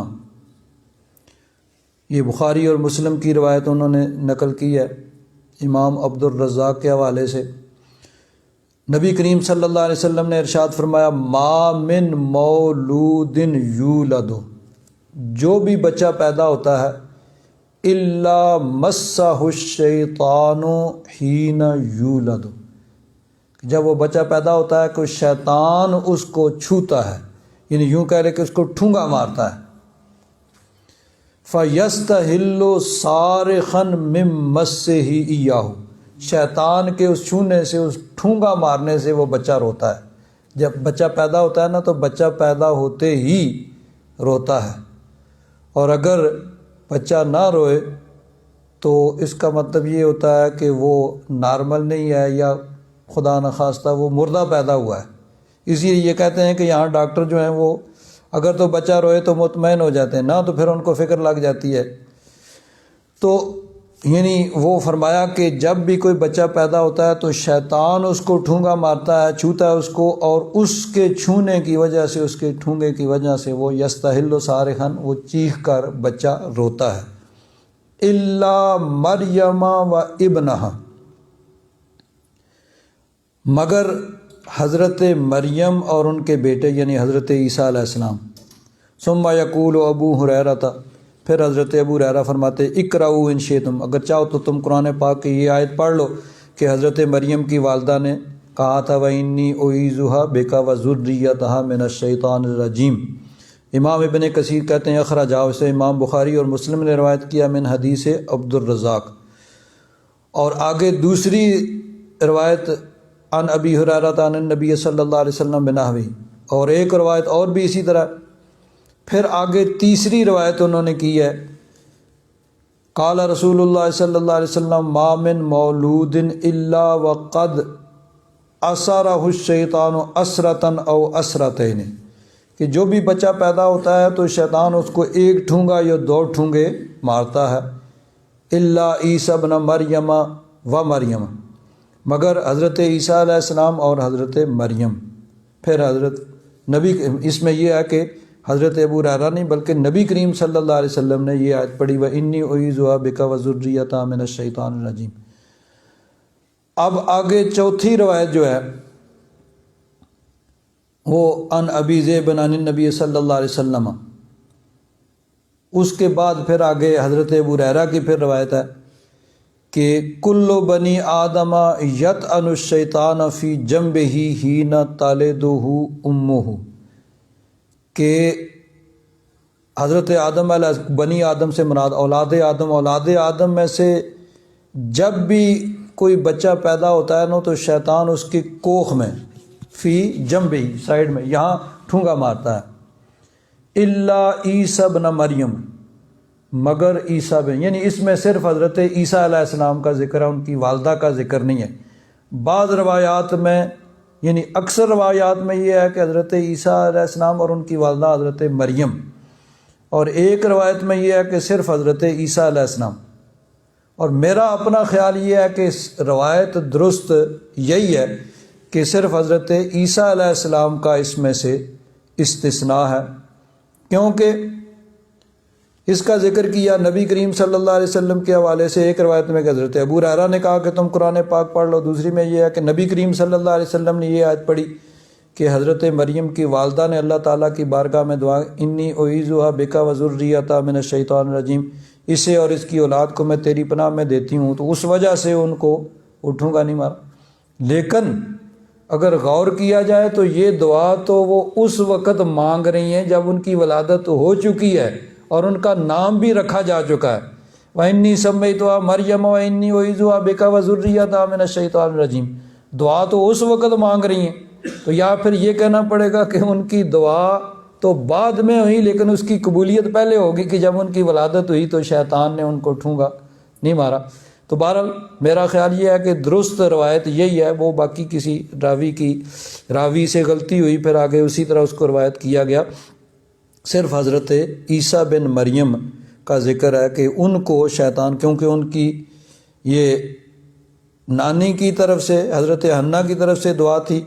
یہ بخاری اور مسلم کی روایت انہوں نے نقل کی ہے امام عبد الرزاق کے حوالے سے، نبی کریم صلی اللہ علیہ وسلم نے ارشاد فرمایا ما من مولود یولد، جو بھی بچہ پیدا ہوتا ہے الا مسہ الشیطان حین یولد، جب وہ بچہ پیدا ہوتا ہے کوئی شیطان اس کو چھوتا ہے، یعنی یوں کہہ لے کہ اس کو ٹھونگا مارتا ہے۔ فَيَسْتَحِلُّ صَارِخًا مِّن مَسِّهِ إِيَّاهُ، شیطان کے اس چھونے سے، اس ٹھونگا مارنے سے وہ بچہ روتا ہے۔ جب بچہ پیدا ہوتا ہے نا تو بچہ پیدا ہوتے ہی روتا ہے، اور اگر بچہ نہ روئے تو اس کا مطلب یہ ہوتا ہے کہ وہ نارمل نہیں ہے، یا خدا نخواستہ وہ مردہ پیدا ہوا ہے۔ اس لیے یہ کہتے ہیں کہ یہاں ڈاکٹر جو ہیں وہ اگر تو بچہ روئے تو مطمئن ہو جاتے ہیں، نہ تو پھر ان کو فکر لگ جاتی ہے۔ تو یعنی وہ فرمایا کہ جب بھی کوئی بچہ پیدا ہوتا ہے تو شیطان اس کو ٹھونگا مارتا ہے، چھوتا ہے اس کو، اور اس کے چھونے کی وجہ سے، اس کے ٹھونگے کی وجہ سے وہ یستحل صارخا، وہ چیخ کر بچہ روتا ہے۔ الا مریم و ابنہا، مگر حضرت مریم اور ان کے بیٹے یعنی حضرت عیسیٰ علیہ السلام۔ ثم یقول ابو ہریرہ، پھر حضرت ابو ہریرہ فرماتے اقرؤوا ان شئتم، اگر چاہو تو تم قرآن پاک کی یہ آیت پڑھ لو کہ حضرت مریم کی والدہ نے کہا تھا وَإِنِّي أُعِيذُهَا بِكَ وَذُرِّيَّتَهَا مِنَ الشَّيْطَانِ الرَّجِيمِ۔ امام ابن کثیر کہتے ہیں اخرجہ، اسے امام بخاری اور مسلم نے روایت کیا من حدیث عبد الرزاق۔ اور آگے دوسری روایت عن ابی ہریرہ عن النبی صلی اللہ علیہ وسلم بنحوہ، اور ایک روایت اور بھی اسی طرح۔ پھر آگے تیسری روایت انہوں نے کی ہے قال رسول اللہ صلی اللہ علیہ وسلم ما من مولود الا وقد اسرہ الشیطان اسرۃ او اسرتین، کہ جو بھی بچہ پیدا ہوتا ہے تو شیطان اس کو ایک ٹھونگا یا دو ٹھونگے مارتا ہے۔ الا عیسی ابن مریم و مریم، مگر حضرت عیسیٰ علیہ السلام اور حضرت مریم۔ پھر حضرت نبی، اس میں یہ ہے کہ حضرت ابو ہریرہ نہیں بلکہ نبی کریم صلی اللہ علیہ وسلم نے یہ آیت پڑھی وَإِنِّي أُعِيذُهَا بِكَ وَذُرِّيَّتَهَا مِنَ الشَّيْطَانِ الرَّجِيمِ۔ اب آگے چوتھی روایت جو ہے وہ عن ابی ذئب عن النبی صلی اللہ علیہ وسلم، اس کے بعد پھر آگے حضرت ابو ہریرہ کی پھر روایت ہے کہ کل بنی آدم یطعن الشیطان فی جنبہ حین تلدہ امہ، کہ حضرت آدم علیہ بنی آدم سے مراد اولاد آدم، اولاد آدم میں سے جب بھی کوئی بچہ پیدا ہوتا ہے نا تو شیطان اس کی کوکھ میں فی جنبہ سائڈ میں یہاں ٹھونگا مارتا ہے۔ الا عیسی ابن مریم، مگر عیسیٰ بن، یعنی اس میں صرف حضرت عیسیٰ علیہ السلام کا ذکر ہے، ان کی والدہ کا ذکر نہیں ہے۔ بعض روایات میں یعنی اکثر روایات میں یہ ہے کہ حضرت عیسیٰ علیہ السلام اور ان کی والدہ حضرت مریم، اور ایک روایت میں یہ ہے کہ صرف حضرت عیسیٰ علیہ السلام۔ اور میرا اپنا خیال یہ ہے کہ روایت درست یہی ہے کہ صرف حضرت عیسیٰ علیہ السلام کا اس میں سے استثناء ہے، کیونکہ اس کا ذکر کیا نبی کریم صلی اللہ علیہ وسلم کے حوالے سے ایک روایت میں کہ حضرت ابو ہریرہ نے کہا کہ تم قرآن پاک پڑھ لو، دوسری میں یہ ہے کہ نبی کریم صلی اللہ علیہ وسلم نے یہ آیت پڑھی کہ حضرت مریم کی والدہ نے اللہ تعالیٰ کی بارگاہ میں دعا انی اعیذھا بک وذریتھا من الشیطان الرجیم، اسے اور اس کی اولاد کو میں تیری پناہ میں دیتی ہوں، تو اس وجہ سے ان کو اٹھوں گا نہیں مارا۔ لیکن اگر غور کیا جائے تو یہ دعا تو وہ اس وقت مانگ رہی ہیں جب ان کی ولادت ہو چکی ہے اور ان کا نام بھی رکھا جا چکا ہے، وَإِنِّي سَمَّيْتُهَا مَرْيَمَ وَإِنِّي أُعِيذُهَا بِكَ وَذُرِّيَّتَهَا مِنَ الشَّيْطَانِ الرَّجِيمِ، دعا تو اس وقت مانگ رہی ہیں، تو یا پھر یہ کہنا پڑے گا کہ ان کی دعا تو بعد میں ہوئی لیکن اس کی قبولیت پہلے ہوگی کہ جب ان کی ولادت ہوئی تو شیطان نے ان کو ٹھونگا نہیں مارا۔ تو بہرحال میرا خیال یہ ہے کہ درست روایت یہی ہے، وہ باقی کسی راوی سے غلطی ہوئی پھر آگے اسی طرح اس کو روایت کیا گیا۔ صرف حضرت عیسیٰ بن مریم کا ذکر ہے کہ ان کو شیطان، کیونکہ ان کی یہ نانی کی طرف سے حضرت حنہ کی طرف سے دعا تھی،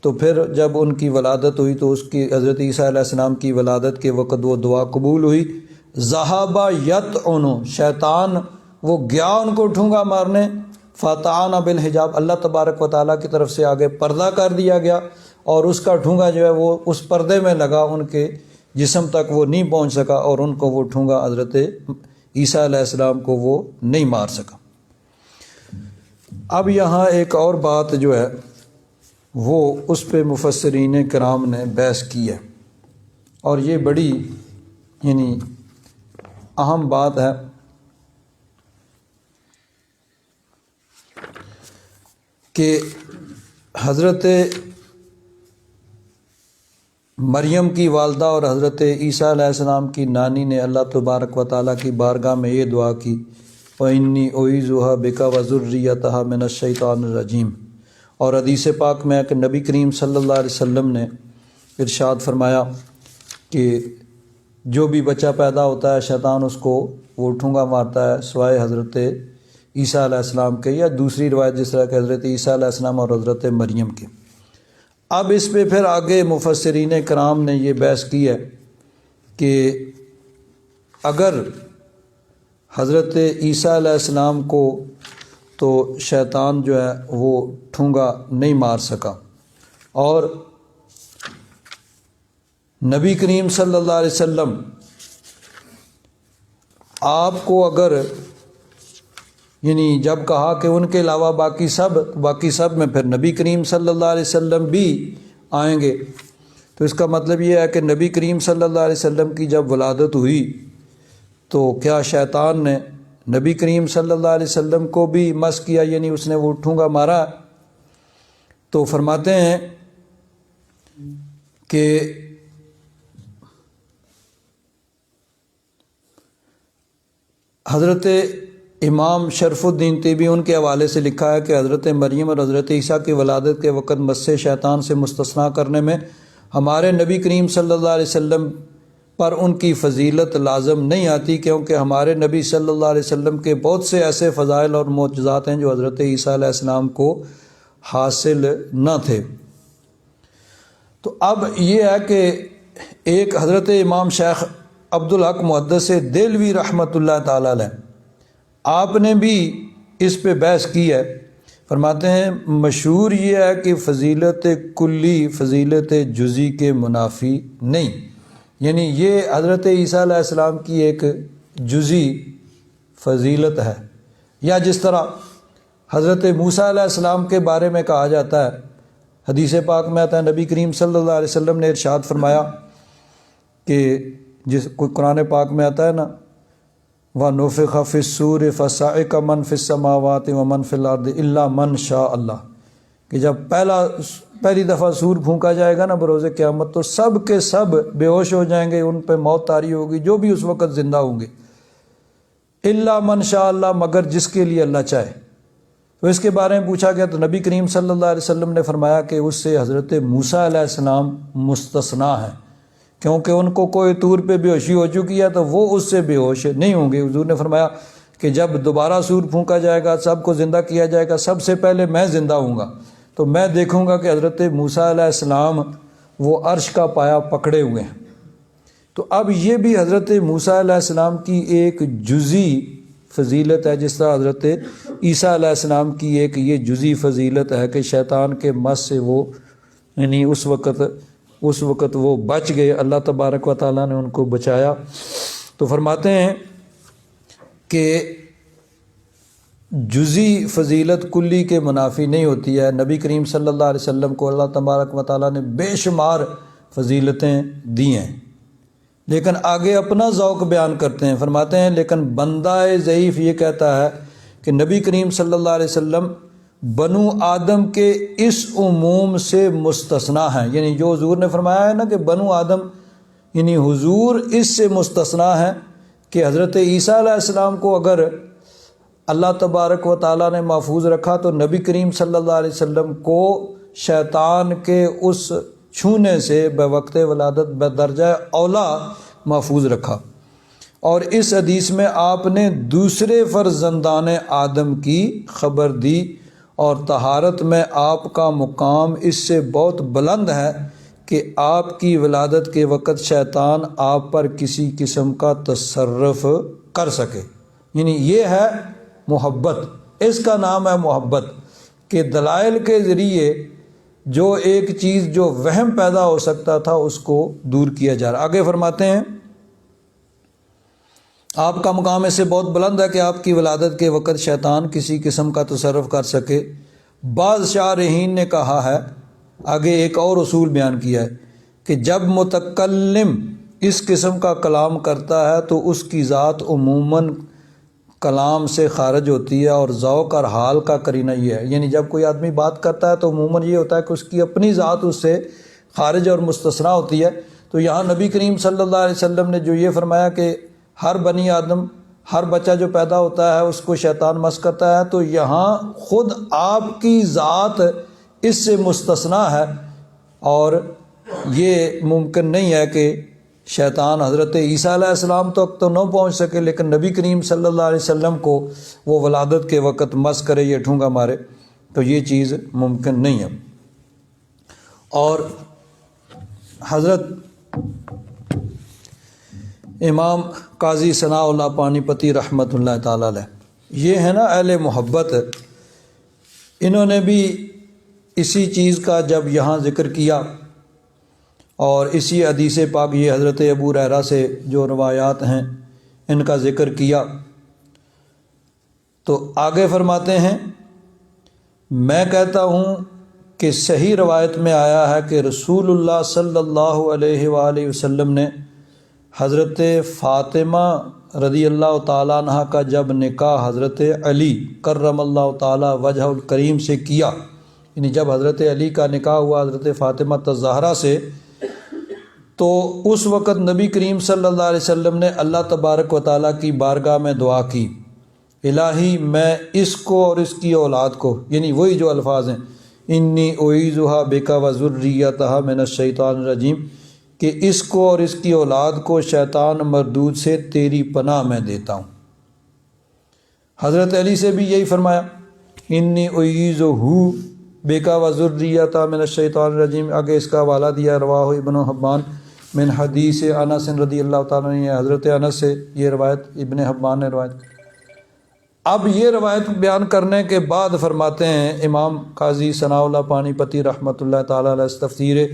تو پھر جب ان کی ولادت ہوئی تو اس کی حضرت عیسیٰ علیہ السلام کی ولادت کے وقت وہ دعا قبول ہوئی۔ ذہب یطعن، شیطان وہ گیا ان کو ٹھونگا مارنے، فَتَعَانَ بالحجاب، اللہ تبارک و تعالیٰ کی طرف سے آگے پردہ کر دیا گیا، اور اس کا ٹھونگا جو ہے وہ اس پردے میں لگا، ان کے جسم تک وہ نہیں پہنچ سکا، اور ان کو وہ ٹھونگا حضرت عیسیٰ علیہ السلام کو وہ نہیں مار سکا۔ اب یہاں ایک اور بات جو ہے وہ اس پہ مفسرین کرام نے بحث کی ہے، اور یہ بڑی اہم بات ہے کہ حضرت مریم کی والدہ اور حضرت عیسیٰ علیہ السلام کی نانی نے اللہ تبارک و تعالیٰ کی بارگاہ میں یہ دعا کی، وَإِنِّي أُعِيذُهَا بِكَ وَذُرِّيَّتَهَا مِنَ الشَّيْطَانِ الرَّجِيمِ، اور حدیث پاک میں کہ نبی کریم صلی اللہ علیہ وسلم نے ارشاد فرمایا کہ جو بھی بچہ پیدا ہوتا ہے شیطان اس کو وہ ٹھونگا مارتا ہے، سوائے حضرت عیسیٰ علیہ السلام کے، یا دوسری روایت جس طرح کہ حضرت عیسیٰ علیہ السلام اور حضرت مریم کے۔ اب اس پہ پھر آگے مفسرین کرام نے یہ بحث کی ہے کہ اگر حضرت عیسیٰ علیہ السلام کو تو شیطان جو ہے وہ ٹھونگا نہیں مار سکا، اور نبی کریم صلی اللہ علیہ وسلم آپ کو اگر جب کہا کہ ان کے علاوہ باقی سب میں پھر نبی کریم صلی اللہ علیہ وسلم بھی آئیں گے، تو اس کا مطلب یہ ہے کہ نبی کریم صلی اللہ علیہ وسلم کی جب ولادت ہوئی تو کیا شیطان نے نبی کریم صلی اللہ علیہ وسلم کو بھی مس کیا، اس نے وہ ٹھونگا مارا؟ تو فرماتے ہیں کہ حضرت امام شرف الدین طیبی ان کے حوالے سے لکھا ہے کہ حضرت مریم اور حضرت عیسیٰ کی ولادت کے وقت مس شیطان سے مستثنیٰ کرنے میں ہمارے نبی کریم صلی اللہ علیہ وسلم پر ان کی فضیلت لازم نہیں آتی، کیونکہ ہمارے نبی صلی اللہ علیہ وسلم کے بہت سے ایسے فضائل اور معجزات ہیں جو حضرت عیسیٰ علیہ السلام کو حاصل نہ تھے۔ تو اب یہ ہے کہ ایک حضرت امام شیخ عبدالحق محدث دہلوی رحمۃ اللہ تعالی علیہ، آپ نے بھی اس پہ بحث کی ہے۔ فرماتے ہیں مشہور یہ ہے کہ فضیلت کلی فضیلت جزی کے منافی نہیں، یہ حضرت عیسیٰ علیہ السلام کی ایک جزی فضیلت ہے، یا جس طرح حضرت موسیٰ علیہ السلام کے بارے میں کہا جاتا ہے، حدیث پاک میں آتا ہے نبی کریم صلی اللہ علیہ وسلم نے ارشاد فرمایا کہ جس کوئی قرآن پاک میں آتا ہے نا، وَنُفِخَ فِي الصُّورِ فَصَعِقَ مَنْ فِي السَّمَاوَاتِ وَمَنْ فِي الْأَرْضِ إِلَّا مَنْ شَاءَ اللَّهُ، کہ جب پہلی دفعہ سور پھونکا جائے گا نا بروز قیامت، تو سب کے سب بے ہوش ہو جائیں گے، ان پہ موت طاری ہوگی جو بھی اس وقت زندہ ہوں گے، إِلَّا مَنْ شَاءَ اللَّهُ، مگر جس کے لیے اللہ چاہے۔ تو اس کے بارے میں پوچھا گیا تو نبی کریم صلی اللہ علیہ وسلم نے فرمایا کہ اس سے حضرت موسیٰ علیہ السلام مستثنیٰ ہیں، کیونکہ ان کو کوئی طور پہ بے ہوشی ہو چکی ہے تو وہ اس سے بے ہوش نہیں ہوں گے۔ حضور نے فرمایا کہ جب دوبارہ سور پھونکا جائے گا، سب کو زندہ کیا جائے گا، سب سے پہلے میں زندہ ہوں گا، تو میں دیکھوں گا کہ حضرت موسیٰ علیہ السلام وہ عرش کا پایا پکڑے ہوئے ہیں۔ تو اب یہ بھی حضرت موسیٰ علیہ السلام کی ایک جزی فضیلت ہے، جس طرح حضرت عیسیٰ علیہ السلام کی ایک یہ جزی فضیلت ہے کہ شیطان کے مس سے وہ اس وقت وہ بچ گئے، اللہ تبارک و تعالیٰ نے ان کو بچایا۔ تو فرماتے ہیں کہ جزی فضیلت کلی کے منافی نہیں ہوتی ہے۔ نبی کریم صلی اللہ علیہ وسلم کو اللہ تبارک و تعالیٰ نے بے شمار فضیلتیں دی ہیں، لیکن آگے اپنا ذوق بیان کرتے ہیں۔ فرماتے ہیں لیکن بندہ ضعیف یہ کہتا ہے کہ نبی کریم صلی اللہ علیہ وسلم بنو آدم کے اس عموم سے مستثنیٰ ہیں، جو حضور نے فرمایا ہے نا کہ بنو آدم، حضور اس سے مستثنیٰ ہیں کہ حضرت عیسیٰ علیہ السلام کو اگر اللہ تبارک و تعالیٰ نے محفوظ رکھا تو نبی کریم صلی اللہ علیہ وسلم کو شیطان کے اس چھونے سے بوقت ولادت بدرجہ اولا محفوظ رکھا۔ اور اس حدیث میں آپ نے دوسرے فرزندان آدم کی خبر دی، اور طہارت میں آپ کا مقام اس سے بہت بلند ہے کہ آپ کی ولادت کے وقت شیطان آپ پر کسی قسم کا تصرف کر سکے۔ یہ ہے محبت اس کا نام ہے محبت، کہ دلائل کے ذریعے جو ایک چیز جو وہم پیدا ہو سکتا تھا اس کو دور کیا جا رہا۔ آگے فرماتے ہیں آپ کا مقام اس سے بہت بلند ہے کہ آپ کی ولادت کے وقت شیطان کسی قسم کا تصرف کر سکے۔ بعض شارحین نے کہا ہے، آگے ایک اور اصول بیان کیا ہے، کہ جب متکلم اس قسم کا کلام کرتا ہے تو اس کی ذات عموماً کلام سے خارج ہوتی ہے، اور ذوق اور حال کا قرینہ یہ ہے، یعنی جب کوئی آدمی بات کرتا ہے تو عموماً یہ ہوتا ہے کہ اس کی اپنی ذات اس سے خارج اور مستثنیٰ ہوتی ہے۔ تو یہاں نبی کریم صلی اللہ علیہ وسلم نے جو یہ فرمایا کہ ہر بنی آدم، ہر بچہ جو پیدا ہوتا ہے اس کو شیطان مس کرتا ہے، تو یہاں خود آپ کی ذات اس سے مستثنیٰ ہے، اور یہ ممکن نہیں ہے کہ شیطان حضرت عیسیٰ علیہ السلام تک تو نہ پہنچ سکے، لیکن نبی کریم صلی اللہ علیہ وسلم کو وہ ولادت کے وقت مس کرے یا ٹھونگا مارے، تو یہ چیز ممکن نہیں ہے۔ اور حضرت امام قاضی ثناء اللہ پانی پتی رحمۃ اللہ تعالیٰ علیہ، یہ ہے نا اہل محبت، انہوں نے بھی اسی چیز کا جب یہاں ذکر کیا، اور اسی حدیث پاک یہ حضرت ابو ہریرہ سے جو روایات ہیں ان کا ذکر کیا، تو آگے فرماتے ہیں میں کہتا ہوں کہ صحیح روایت میں آیا ہے کہ رسول اللہ صلی اللہ علیہ وآلہ وسلم نے حضرت فاطمہ رضی اللہ تعالیٰ عنہ کا جب نکاح حضرت علی کرم اللہ تعالیٰ وجہ الکریم سے کیا، یعنی جب حضرت علی کا نکاح ہوا حضرت فاطمہ الزہرا سے، تو اس وقت نبی کریم صلی اللہ علیہ وسلم نے اللہ تبارک و تعالیٰ کی بارگاہ میں دعا کی، الہی میں اس کو اور اس کی اولاد کو، یعنی وہی جو الفاظ ہیں انی اعیذھا بک وذریتھا من الشیطان الرجیم، کہ اس کو اور اس کی اولاد کو شیطان مردود سے تیری پناہ میں دیتا ہوں۔ حضرت علی سے بھی یہی فرمایا انی اعیذہ بک وذریتھا من الشیطان الرجیم، آگے اس کا حوالہ دیا رواہ ابن حبان من حدیث انس رضی اللہ تعالیٰ عنہ، حضرت انس سے یہ روایت ابن حبان نے روایت۔ اب یہ روایت بیان کرنے کے بعد فرماتے ہیں امام قاضی ثناء اللہ پانی پتی رحمۃ اللہ تعالیٰ علیہ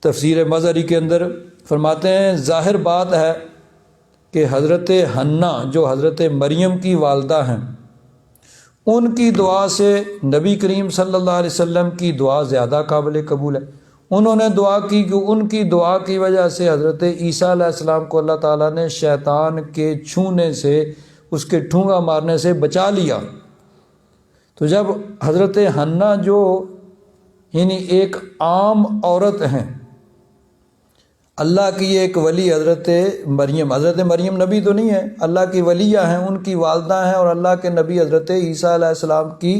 تفسیر مظہری کے اندر فرماتے ہیں ظاہر بات ہے کہ حضرت حنہ جو حضرت مریم کی والدہ ہیں، ان کی دعا سے نبی کریم صلی اللہ علیہ وسلم کی دعا زیادہ قابل قبول ہے۔ انہوں نے دعا کی کہ ان کی دعا کی وجہ سے حضرت عیسیٰ علیہ السلام کو اللہ تعالیٰ نے شیطان کے چھونے سے، اس کے ٹھونگا مارنے سے بچا لیا۔ تو جب حضرت حنہ جو یعنی ایک عام عورت ہیں، اللہ کی ایک ولی حضرت مریم نبی تو نہیں ہے، اللہ کی ولیہ ہیں، ان کی والدہ ہیں، اور اللہ کے نبی حضرت عیسیٰ علیہ السلام کی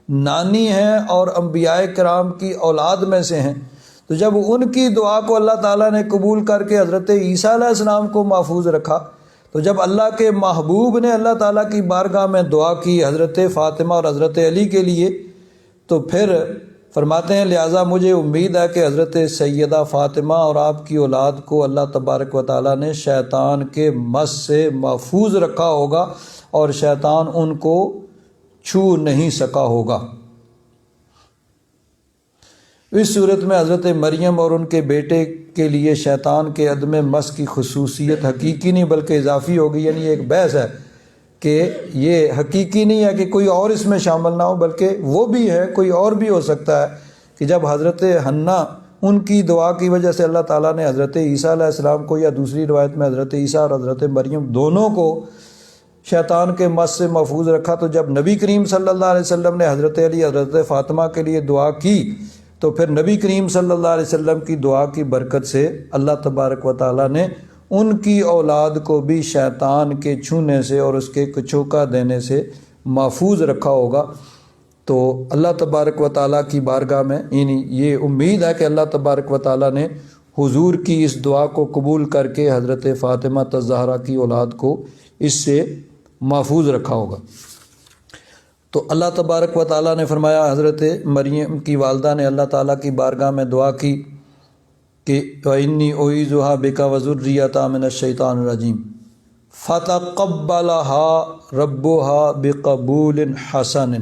نانی ہیں اور انبیاء کرام کی اولاد میں سے ہیں۔ تو جب ان کی دعا کو اللہ تعالیٰ نے قبول کر کے حضرت عیسیٰ علیہ السلام کو محفوظ رکھا، تو جب اللہ کے محبوب نے اللہ تعالیٰ کی بارگاہ میں دعا کی حضرت فاطمہ اور حضرت علی کے لیے، تو پھر فرماتے ہیں لہٰذا مجھے امید ہے کہ حضرت سیدہ فاطمہ اور آپ کی اولاد کو اللہ تبارک و تعالیٰ نے شیطان کے مس سے محفوظ رکھا ہوگا، اور شیطان ان کو چھو نہیں سکا ہوگا۔ اس صورت میں حضرت مریم اور ان کے بیٹے کے لیے شیطان کے عدم مس کی خصوصیت حقیقی نہیں بلکہ اضافی ہوگی، یعنی ایک بحث ہے کہ یہ حقیقی نہیں ہے کہ کوئی اور اس میں شامل نہ ہو، بلکہ وہ بھی ہے، کوئی اور بھی ہو سکتا ہے کہ جب حضرت حنہ ان کی دعا کی وجہ سے اللہ تعالیٰ نے حضرت عیسیٰ علیہ السلام کو، یا دوسری روایت میں حضرت عیسیٰ اور حضرت مریم دونوں کو شیطان کے مس سے محفوظ رکھا، تو جب نبی کریم صلی اللہ علیہ وسلم نے حضرت علی حضرت فاطمہ کے لیے دعا کی، تو پھر نبی کریم صلی اللہ علیہ وسلم کی دعا کی برکت سے اللہ تبارک و تعالیٰ نے ان کی اولاد کو بھی شیطان کے چھونے سے اور اس کے کچوکا دینے سے محفوظ رکھا ہوگا۔ تو اللہ تبارک و تعالیٰ کی بارگاہ میں یعنی یہ امید ہے کہ اللہ تبارک و تعالیٰ نے حضور کی اس دعا کو قبول کر کے حضرت فاطمہ الزہرا کی اولاد کو اس سے محفوظ رکھا ہوگا۔ تو اللہ تبارک و تعالیٰ نے فرمایا، حضرت مریم کی والدہ نے اللہ تعالیٰ کی بارگاہ میں دعا کی کہ وَإِنِّي أُعِيذُهَا بِكَ وَذُرِّيَّتَهَا مِنَ الشَّيْطَانِ الرَّجِيمِ، فتقبلها ربها بقبول حسن،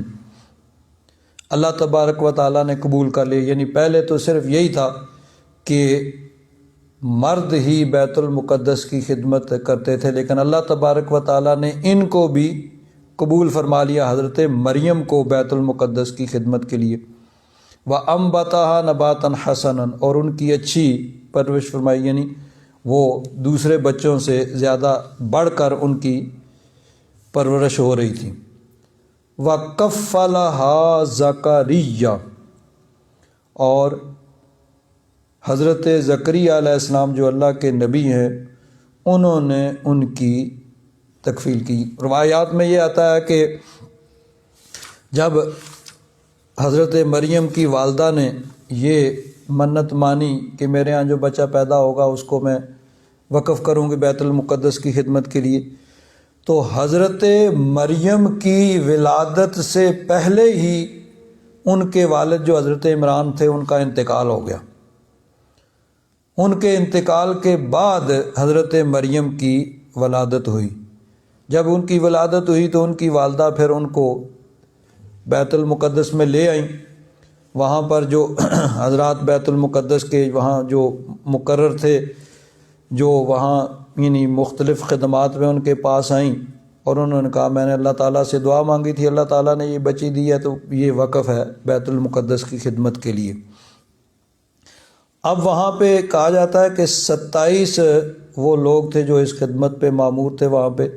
اللہ تبارک و تعالیٰ نے قبول کر لیا۔ یعنی پہلے تو صرف یہی تھا کہ مرد ہی بیت المقدس کی خدمت کرتے تھے، لیکن اللہ تبارک و تعالیٰ نے ان کو بھی قبول فرما لیا، حضرت مریم کو بیت المقدس کی خدمت کے لیے۔ وَأَنبَتَهَا نَبَاتًا حَسَنًا، اور ان کی اچھی پرورش فرمائی، یعنی وہ دوسرے بچوں سے زیادہ بڑھ کر ان کی پرورش ہو رہی تھی۔ وَكَفَّلَهَا زَكَرِيَّا، اور حضرت زکریا علیہ السلام جو اللہ کے نبی ہیں انہوں نے ان کی تکفیل کی۔ روایات میں یہ آتا ہے کہ جب حضرت مریم کی والدہ نے یہ منت مانی کہ میرے ہاں جو بچہ پیدا ہوگا اس کو میں وقف کروں گی بیت المقدس کی خدمت کے لیے، تو حضرت مریم کی ولادت سے پہلے ہی ان کے والد جو حضرت عمران تھے ان کا انتقال ہو گیا۔ ان کے انتقال کے بعد حضرت مریم کی ولادت ہوئی۔ جب ان کی ولادت ہوئی تو ان کی والدہ پھر ان کو بیت المقدس میں لے آئیں۔ وہاں پر جو حضرات بیت المقدس کے وہاں جو مقرر تھے، جو وہاں یعنی مختلف خدمات میں ان کے پاس آئیں، اور انہوں نے کہا میں نے اللہ تعالیٰ سے دعا مانگی تھی، اللہ تعالیٰ نے یہ بچی دی ہے تو یہ وقف ہے بیت المقدس کی خدمت کے لیے۔ اب وہاں پہ کہا جاتا ہے کہ 27 وہ لوگ تھے جو اس خدمت پہ مامور تھے وہاں پہ،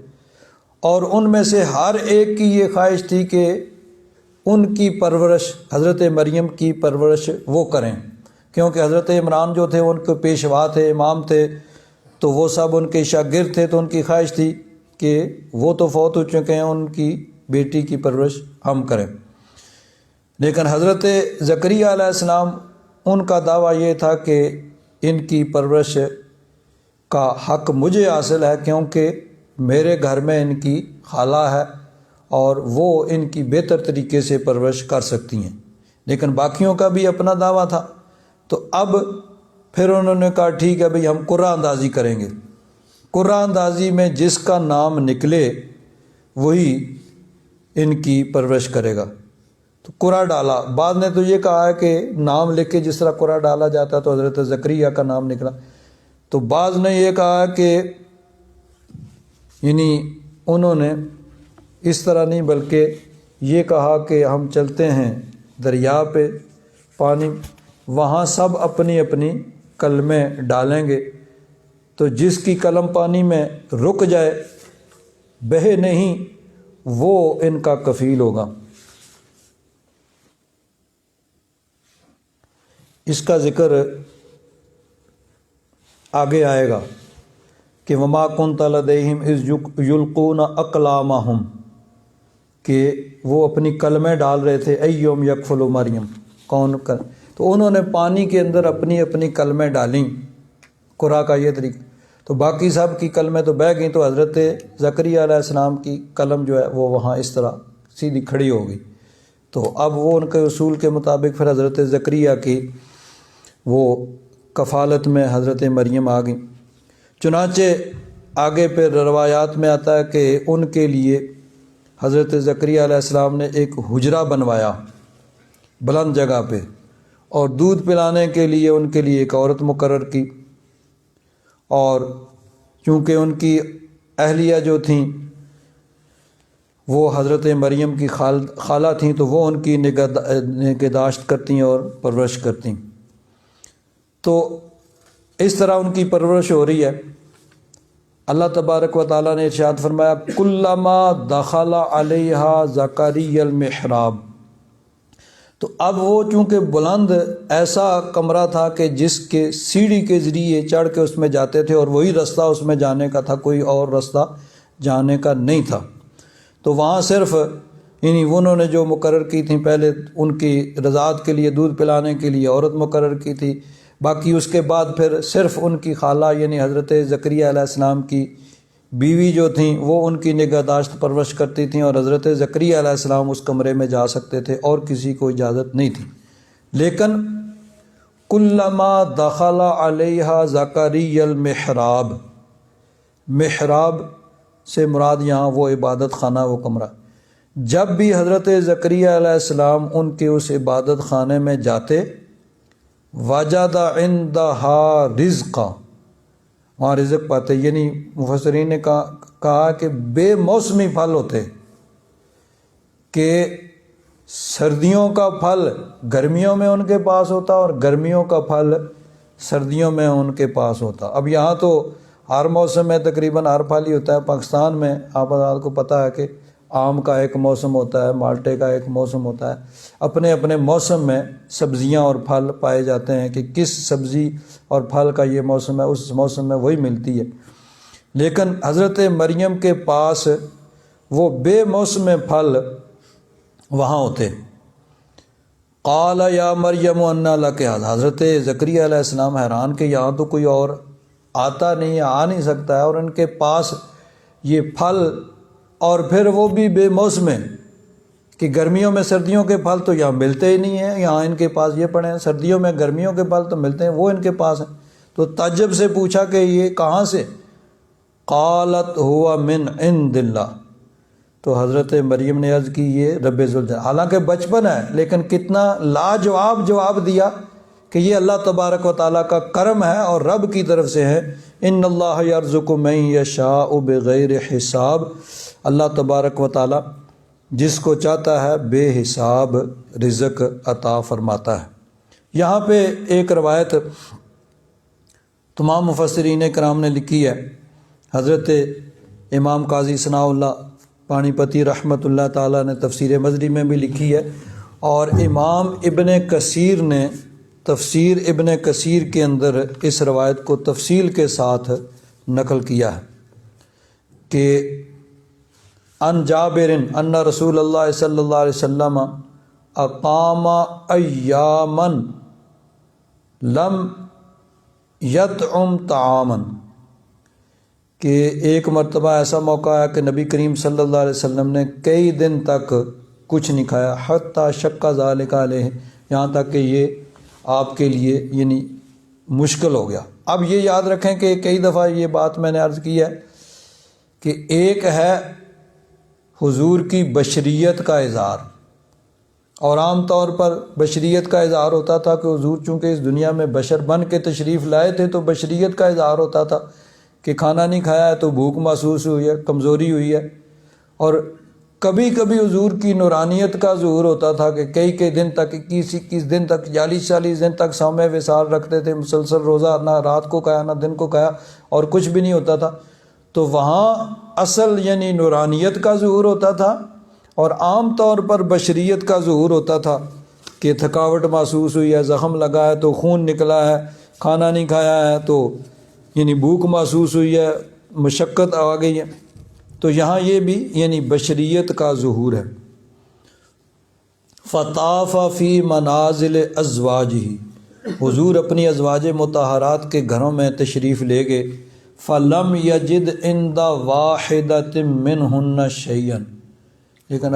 اور ان میں سے ہر ایک کی یہ خواہش تھی کہ ان کی پرورش، حضرت مریم کی پرورش وہ کریں، کیونکہ حضرت عمران جو تھے ان کے پیشوا تھے، امام تھے، تو وہ سب ان کے شاگرد تھے، تو ان کی خواہش تھی کہ وہ تو فوت ہو چکے ہیں، ان کی بیٹی کی پرورش ہم کریں۔ لیکن حضرت زکریا علیہ السلام ان کا دعویٰ یہ تھا کہ ان کی پرورش کا حق مجھے حاصل ہے، کیونکہ میرے گھر میں ان کی خالہ ہے اور وہ ان کی بہتر طریقے سے پرورش کر سکتی ہیں۔ لیکن باقیوں کا بھی اپنا دعویٰ تھا، تو اب پھر انہوں نے کہا ٹھیک ہے بھئی ہم قرعہ اندازی کریں گے، قرعہ اندازی میں جس کا نام نکلے وہی ان کی پرورش کرے گا۔ تو قرعہ ڈالا، بعد نے تو یہ کہا ہے کہ نام لکھ کے جس طرح قرعہ ڈالا جاتا ہے، تو حضرت زکریا کا نام نکلا۔ تو بعض نے یہ کہا کہ یعنی انہوں نے اس طرح نہیں، بلکہ یہ کہا کہ ہم چلتے ہیں دریا پہ پانی، وہاں سب اپنی اپنی کلمیں ڈالیں گے، تو جس کی قلم پانی میں رک جائے بہے نہیں وہ ان کا کفیل ہوگا۔ اس کا ذکر آگے آئے گا کہ وما كنت لديهم اذ يلقون اقلامهم، کہ وہ اپنی کلمیں ڈال رہے تھے، ایوم یکفل مریم، کون کر، تو انہوں نے پانی کے اندر اپنی اپنی کلمیں ڈالیں، قرآن کا یہ طریقہ، تو باقی سب کی کلمیں تو بہہ گئیں، تو حضرت زکریا علیہ السلام کی قلم جو ہے وہ وہاں اس طرح سیدھی کھڑی ہو گئی۔ تو اب وہ ان کے اصول کے مطابق پھر حضرت زکریا کی وہ کفالت میں حضرت مریم آ گئیں۔ چنانچہ آگے پھر روایات میں آتا ہے کہ ان کے لیے حضرت زکریا علیہ السلام نے ایک حجرہ بنوایا بلند جگہ پہ، اور دودھ پلانے کے لیے ان کے لیے ایک عورت مقرر کی، اور چونکہ ان کی اہلیہ جو تھیں وہ حضرت مریم کی خالہ تھیں، تو وہ ان کی نگہداشت کرتیں اور پرورش کرتیں۔ تو اس طرح ان کی پرورش ہو رہی ہے۔ اللہ تبارک و تعالیٰ نے ارشاد فرمایا کلما دخل علیہا زکریا المحراب، تو اب وہ چونکہ بلند ایسا کمرہ تھا کہ جس کے سیڑھی کے ذریعے چڑھ کے اس میں جاتے تھے، اور وہی رستہ اس میں جانے کا تھا، کوئی اور رستہ جانے کا نہیں تھا، تو وہاں صرف یعنی انہوں نے جو مقرر کی تھیں، پہلے ان کی رضاعت کے لیے دودھ پلانے کے لیے عورت مقرر کی تھی، باقی اس کے بعد پھر صرف ان کی خالہ یعنی حضرت زکریا علیہ السلام کی بیوی جو تھیں وہ ان کی نگہداشت پرورش کرتی تھیں، اور حضرت زکریا علیہ السلام اس کمرے میں جا سکتے تھے اور کسی کو اجازت نہیں تھی۔ لیکن کلما دخل علیہا زکریا المحراب، محراب سے مراد یہاں وہ عبادت خانہ، وہ کمرہ۔ جب بھی حضرت زکریا علیہ السلام ان کے اس عبادت خانے میں جاتے، وجد عندہا رزقا، وہاں رزق پاتے، یعنی مفسرین نے کہا کہ بے موسمی پھل ہوتے، کہ سردیوں کا پھل گرمیوں میں ان کے پاس ہوتا اور گرمیوں کا پھل سردیوں میں ان کے پاس ہوتا۔ اب یہاں تو ہر موسم میں تقریباً ہر پھل ہی ہوتا ہے۔ پاکستان میں آپ کو پتہ ہے کہ آم کا ایک موسم ہوتا ہے، مالٹے کا ایک موسم ہوتا ہے، اپنے اپنے موسم میں سبزیاں اور پھل پائے جاتے ہیں کہ کس سبزی اور پھل کا یہ موسم ہے، اس موسم میں وہی ملتی ہے۔ لیکن حضرت مریم کے پاس وہ بے موسم پھل وہاں ہوتے۔ قال یا مریم انا لک ھذا، حضرت زکریا علیہ السلام حیران کہ یہاں تو کوئی اور آتا نہیں ہے، آ نہیں سکتا ہے، اور ان کے پاس یہ پھل، اور پھر وہ بھی بے موسم ہے کہ گرمیوں میں سردیوں کے پھل تو یہاں ملتے ہی نہیں ہیں، یہاں ان کے پاس یہ پڑے ہیں، سردیوں میں گرمیوں کے پھل تو ملتے ہیں، وہ ان کے پاس ہیں۔ تو تعجب سے پوچھا کہ یہ کہاں سے؟ قالت ہوا من عند اللہ، تو حضرت مریم نے عرض کی یہ رب ذوالجلال، حالانکہ بچپن ہے لیکن کتنا لاجواب جواب دیا کہ یہ اللہ تبارک و تعالیٰ کا کرم ہے اور رب کی طرف سے ہے۔ ان اللہ یرزق من یشاء بغیر حساب، اللہ تبارک و تعالیٰ جس کو چاہتا ہے بے حساب رزق عطا فرماتا ہے۔ یہاں پہ ایک روایت تمام مفسرین کرام نے لکھی ہے، حضرت امام قاضی ثناء اللہ پانی پتی رحمۃ اللہ تعالیٰ نے تفسیر مظری میں بھی لکھی ہے، اور امام ابن کثیر نے تفسیر ابن کثیر کے اندر اس روایت کو تفصیل کے ساتھ نقل کیا ہے کہ ان جابر ان رسول اللہ صلی اللہ علیہ وسلم اقام ایاما لم یطعم طعاما، کہ ایک مرتبہ ایسا موقع آیا کہ نبی کریم صلی اللہ علیہ وسلم نے کئی دن تک کچھ نہیں کھایا، حتی شق ذالک علیہ، یہاں تک کہ یہ آپ کے لیے یعنی مشکل ہو گیا۔ اب یہ یاد رکھیں کہ کئی دفعہ یہ بات میں نے عرض کی ہے کہ ایک ہے حضور کی بشریت کا اظہار، اور عام طور پر بشریت کا اظہار ہوتا تھا کہ حضور چونکہ اس دنیا میں بشر بن کے تشریف لائے تھے تو بشریت کا اظہار ہوتا تھا کہ کھانا نہیں کھایا ہے تو بھوک محسوس ہوئی ہے، کمزوری ہوئی ہے، اور کبھی کبھی حضور کی نورانیت کا ظہور ہوتا تھا کہ کئی دن تک 21 دن تک 40 دن تک صوم وصال رکھتے تھے، مسلسل روزہ، نہ رات کو کھایا نہ دن کو کھایا، اور کچھ بھی نہیں ہوتا تھا۔ تو وہاں اصل یعنی نورانیت کا ظہور ہوتا تھا، اور عام طور پر بشریت کا ظہور ہوتا تھا کہ تھکاوٹ محسوس ہوئی ہے، زخم لگا ہے تو خون نکلا ہے، کھانا نہیں کھایا ہے تو یعنی بھوک محسوس ہوئی ہے، مشقت آ گئی ہے۔ تو یہاں یہ بھی یعنی بشریت کا ظہور ہے۔ فطاف فی منازل ازواجہ، حضور اپنی ازواج مطہرات کے گھروں میں تشریف لے گئے، فلم یجد عند واحدۃ منہن شیئا، لیکن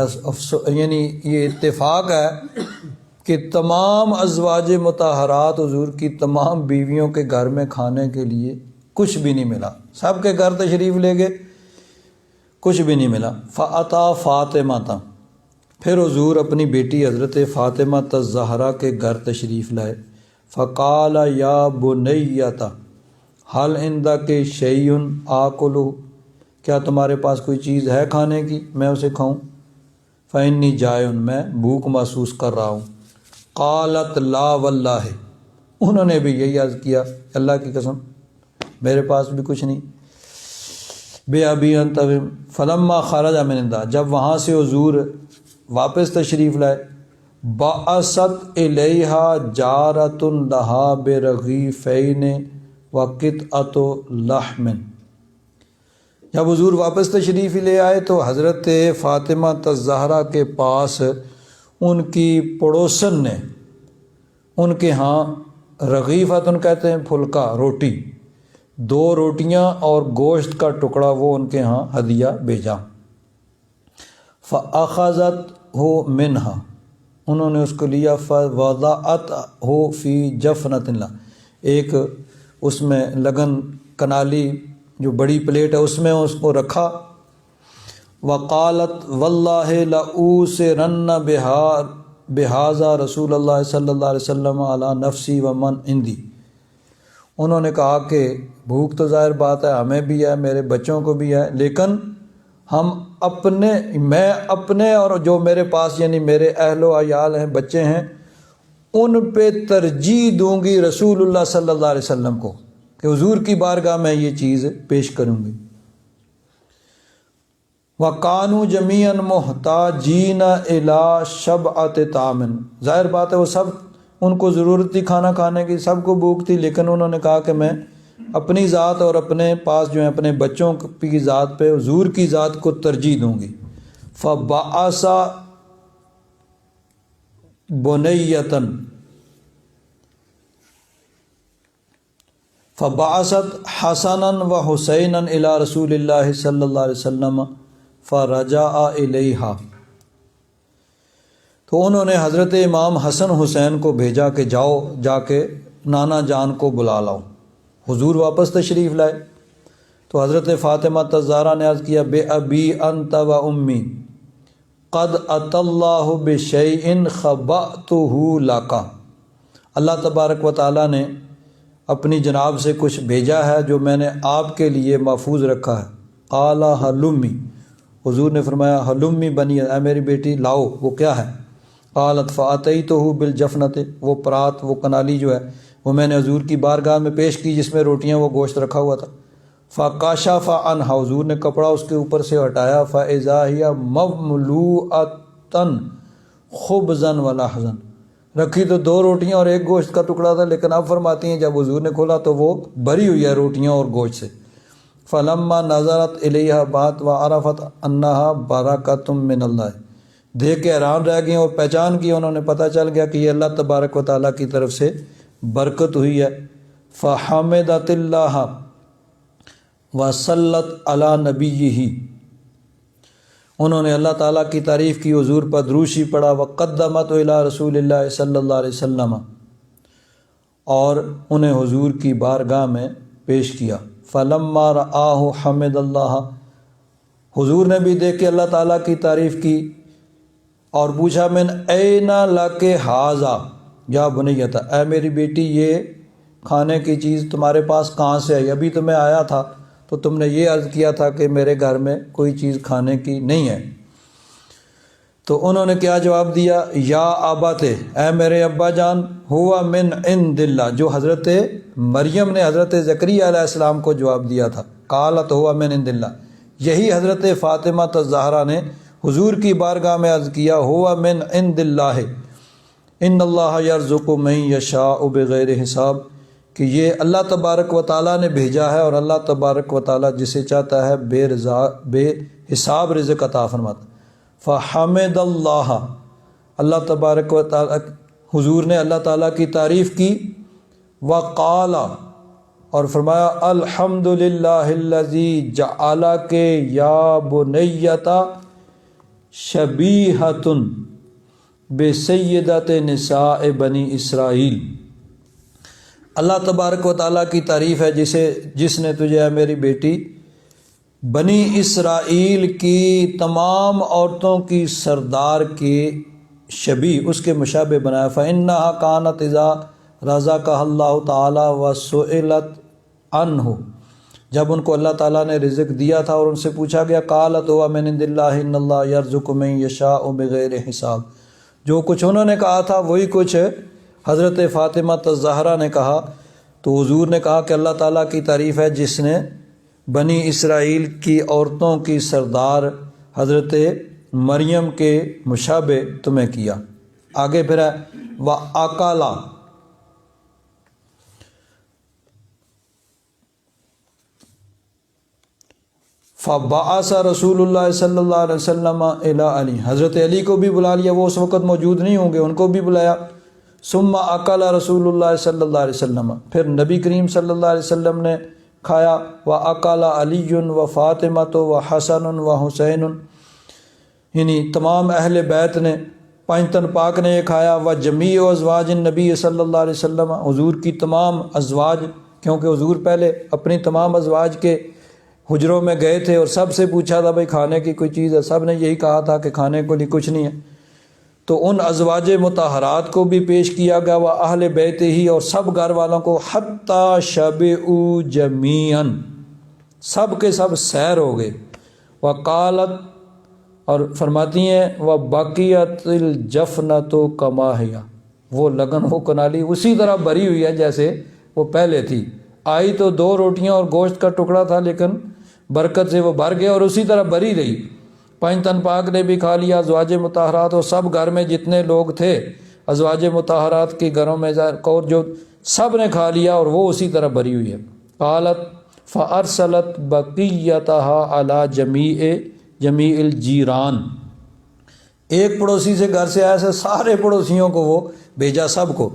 یعنی یہ اتفاق ہے کہ تمام ازواج مطہرات حضور کی تمام بیویوں کے گھر میں کھانے کے لیے کچھ بھی نہیں ملا، سب کے گھر تشریف لے گئے، کچھ بھی نہیں ملا۔ فاتا فاطمہ تھا، پھر حضور اپنی بیٹی حضرت فاطمہ الزہرا کے گھر تشریف لائے، فقال یا بنیۃ حل عندک شیء آکلہ، کیا تمہارے پاس کوئی چیز ہے کھانے کی میں اسے کھاؤں؟ فإنی جائع، میں بھوک محسوس کر رہا ہوں۔ قالت لا واللہ، انہوں نے بھی یہی عرض کیا اللہ کی قسم میرے پاس بھی کچھ نہیں۔ بے ابی انت فلما خرج من عندها، جب وہاں سے حضور واپس تشریف لائے، بعثت الیہا جارۃ لہا برغیفین وقطعۃ لحم، جب حضور واپس تشریف لے آئے تو حضرت فاطمہ الزہرا کے پاس ان کی پڑوسن نے ان کے ہاں رغیفتن کہتے ہیں پھلکا روٹی، 2 روٹیاں اور گوشت کا ٹکڑا وہ ان کے ہاں ہدیہ بھیجا۔ فَأَخَذَتْهُ مِنْهَا، انہوں نے اس کو لیا، فَوَضَعَتْهُ فِي جَفْنَةٍ لَهَا، ایک اس میں لگن کنالی جو بڑی پلیٹ ہے اس میں اس کو رکھا، وقالت واللہ لأوسرن بہذا رسول اللہ صلی اللہ علیہ وسلم علی نفسی ومن عندی، انہوں نے کہا کہ بھوک تو ظاہر بات ہے ہمیں بھی ہے، میرے بچوں کو بھی ہے، لیکن میں اپنے اور جو میرے پاس یعنی میرے اہل و عیال ہیں، بچے ہیں، ان پہ ترجیح دوں گی رسول اللہ صلی اللہ علیہ وسلم کو، کہ حضور کی بارگاہ میں یہ چیز پیش کروں گی۔ وَقَانُوا جَمِيعًا مُحْتَاجِينَ إِلَىٰ شَبْعَةِ طَعَامٍ، ظاہر بات ہے وہ سب ان کو ضرورت تھی کھانا کھانے کی، سب کو بھوک تھی، لیکن انہوں نے کہا کہ میں اپنی ذات اور اپنے پاس جو ہیں اپنے بچوں کی ذات پہ حضور کی ذات کو ترجیح دوں گی۔ فَبَعَثَ بُنَيَّةً فَبَعَثَتْ حَسَنًا وَحُسَيْنًا إِلَىٰ رسول اللہ صلی اللہ علیہ وسلم فَرَجَعَ إِلَيْهَا، تو انہوں نے حضرت امام حسن حسین کو بھیجا کہ جاؤ جا کے نانا جان کو بلا لاؤ۔ حضور واپس تشریف لائے تو حضرت فاطمہ الزہرا نے عرض کیا بے ابی انت و امی قد اتی اللہ بشیء خبأتہ لک، اللہ تبارک و تعالیٰ نے اپنی جناب سے کچھ بھیجا ہے جو میں نے آپ کے لیے محفوظ رکھا ہے۔ قال حلمی، حضور نے فرمایا حلمی بنی، اے میری بیٹی لاؤ، وہ کیا ہے؟ قالت فاتیتہ بالجفنۃ، وہ پرات وہ کنالی جو ہے وہ میں نے حضور کی بارگاہ میں پیش کی جس میں روٹیاں وہ گوشت رکھا ہوا تھا۔ فکشف عنہا، حضور نے کپڑا اس کے اوپر سے ہٹایا، فاذا ہی مملوءۃ خبزا ولحظا، رکھی تو 2 روٹیاں اور 1 گوشت کا ٹکڑا تھا، لیکن اب فرماتی ہیں جب حضور نے کھولا تو وہ بھری ہوئی ہے روٹیاں اور گوشت سے۔ فلما نظرت الیہا بات وعرفت انہا برکۃ من اللہ، دیکھ کے حیران رہ گئیں اور پہچان کی، انہوں نے پتہ چل گیا کہ یہ اللہ تبارک و تعالیٰ کی طرف سے برکت ہوئی ہے۔ فحمدت اللہ وصلت علی نبیہ، انہوں نے اللہ تعالیٰ کی تعریف کی، حضور پر دروشی پڑھا، وقدمت الی رسول اللہ صلی اللہ علیہ وسلم، اور انہیں حضور کی بارگاہ میں پیش کیا۔ فلما رآہ حمد اللہ، حضور نے بھی دیکھ کے اللہ تعالیٰ کی تعریف کی اور پوچھا من این لک ھذا یا بنیۃ، اے میری بیٹی یہ کھانے کی چیز تمہارے پاس کہاں سے آئی؟ ابھی تو میں آیا تھا تو تم نے یہ عرض کیا تھا کہ میرے گھر میں کوئی چیز کھانے کی نہیں ہے۔ تو انہوں نے کیا جواب دیا؟ یا ابت، اے میرے ابا جان، ہوا من عند اللہ، جو حضرت مریم نے حضرت زکریا علیہ السلام کو جواب دیا تھا، قالت ہوا من عند اللہ، یہی حضرت فاطمہ الزہرا نے حضور کی بارگاہ میں عرض کیا، ہوا من عند اللہ ان اللہ یرزق من یشاء بغیر حساب، کہ یہ اللہ تبارک و تعالیٰ نے بھیجا ہے اور اللہ تبارک و تعالیٰ جسے چاہتا ہے بے حساب رزق عطا فرماتا۔ فحمد اللہ، اللہ تبارک و تعالیٰ، حضور نے اللہ تعالیٰ کی تعریف کی، وقال، اور فرمایا الحمد للہ الذی جعلک یا بنیۃ شبیہۃ بسیدۃ نساء بنی اسرائیل، اللہ تبارک و تعالیٰ کی تعریف ہے جس نے تجھے ہے میری بیٹی بنی اسرائیل کی تمام عورتوں کی سردار کے شبیہ، اس کے مشابہ بنایا۔ فإنها كانت اذا رزقها اللہ تعالی وسئلت عنہ، جب ان کو اللہ تعالیٰ نے رزق دیا تھا اور ان سے پوچھا گیا، قالت هو من عند اللہ ان اللہ یرزق من یشاء بغیر حساب، جو کچھ انہوں نے کہا تھا وہی کچھ حضرت فاطمہ الزہرا نے کہا۔ تو حضور نے کہا کہ اللہ تعالیٰ کی تعریف ہے جس نے بنی اسرائیل کی عورتوں کی سردار حضرت مریم کے مشابہ تمہیں کیا۔ آگے پھر ہے وَأَكَلَ، فبعث رسول اللہ صلی اللہ علیہ وسلم الی علی، حضرت علی کو بھی بلا لیا، وہ اس وقت موجود نہیں ہوں گے، ان کو بھی بلایا۔ ثم اکل رسول اللہ صلی اللہ علیہ وسلم، پھر نبی کریم صلی اللہ علیہ وسلم نے کھایا، وَأَكَلَ عَلِيٌّ وَفَاطِمَةُ وَحَسَنٌ وَحُسَيْنٌ، یعنی تمام اہل بیت نے، پنجتن پاک نے یہ کھایا، وَجَمِيعُ أَزْوَاجِ النَّبِيِّ صلی اللہ علیہ وسلم، حضور کی تمام ازواج، کیونکہ حضور پہلے اپنی تمام ازواج کے حجروں میں گئے تھے اور سب سے پوچھا تھا بھائی کھانے کی کوئی چیز ہے، سب نے یہی کہا تھا کہ کھانے کو لیے کچھ نہیں ہے، تو ان ازواج مطہرات کو بھی پیش کیا گیا، وہ اہل بیت ہی، اور سب گھر والوں کو، حتیٰ شبعوا جمیعا، سب کے سب سیر ہو گئے، وقالت، اور فرماتی ہیں وبقیت الجفنۃ کما ہی، وہ لگن وہ کنالی اسی طرح بری ہوئی ہے جیسے وہ پہلے تھی، آئی تو 2 روٹیاں اور گوشت کا ٹکڑا تھا لیکن برکت سے وہ بھر گیا اور اسی طرح بری رہی۔ 5 تن پاک نے بھی کھا لیا، ازواج مطہرات، اور سب گھر میں جتنے لوگ تھے ازواج مطہرات کے گھروں میں اور جو سب نے کھا لیا اور وہ اسی طرح بری ہوئی ہے۔ قالت فارسلت بقیتها علی جمیع الجیران، ایک پڑوسی سے گھر سے ایسے سارے پڑوسیوں کو وہ بھیجا سب کو،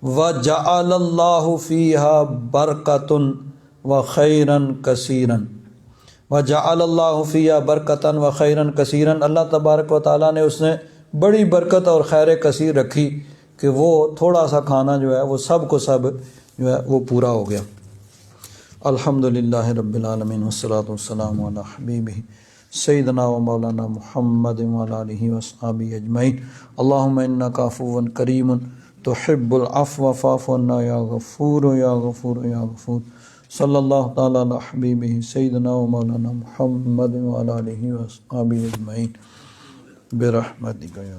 وَجَعَلَ اللَّهُ فِيهَا بَرْكَةً وَخَيْرًا كَثِيرًا، وَجَعَلَ اللَّهُ فِيهَا بَرْكَةً وَخَيْرًا كَثِيرًا، اللہ تبارک و تعالیٰ نے اس میں بڑی برکت اور خیر کثیر رکھی کہ وہ تھوڑا سا کھانا جو ہے وہ سب کو سب جو ہے وہ پورا ہو گیا۔ الحمدللہ رب العالمین، والصلاۃ والسلام علی حبیبہ سیدنا و مولانا محمد وعلی آلہ وصحبہ اجمعین۔ اللہم انک عفو کریم تحب العفو فاعف عنا یا غفور یا غفور یا غفور۔ صلی اللہ تعالی علی حبیبہ سیدنا و مولانا محمد وعلی آلہ وصحبہ اجمعین برحمتک یا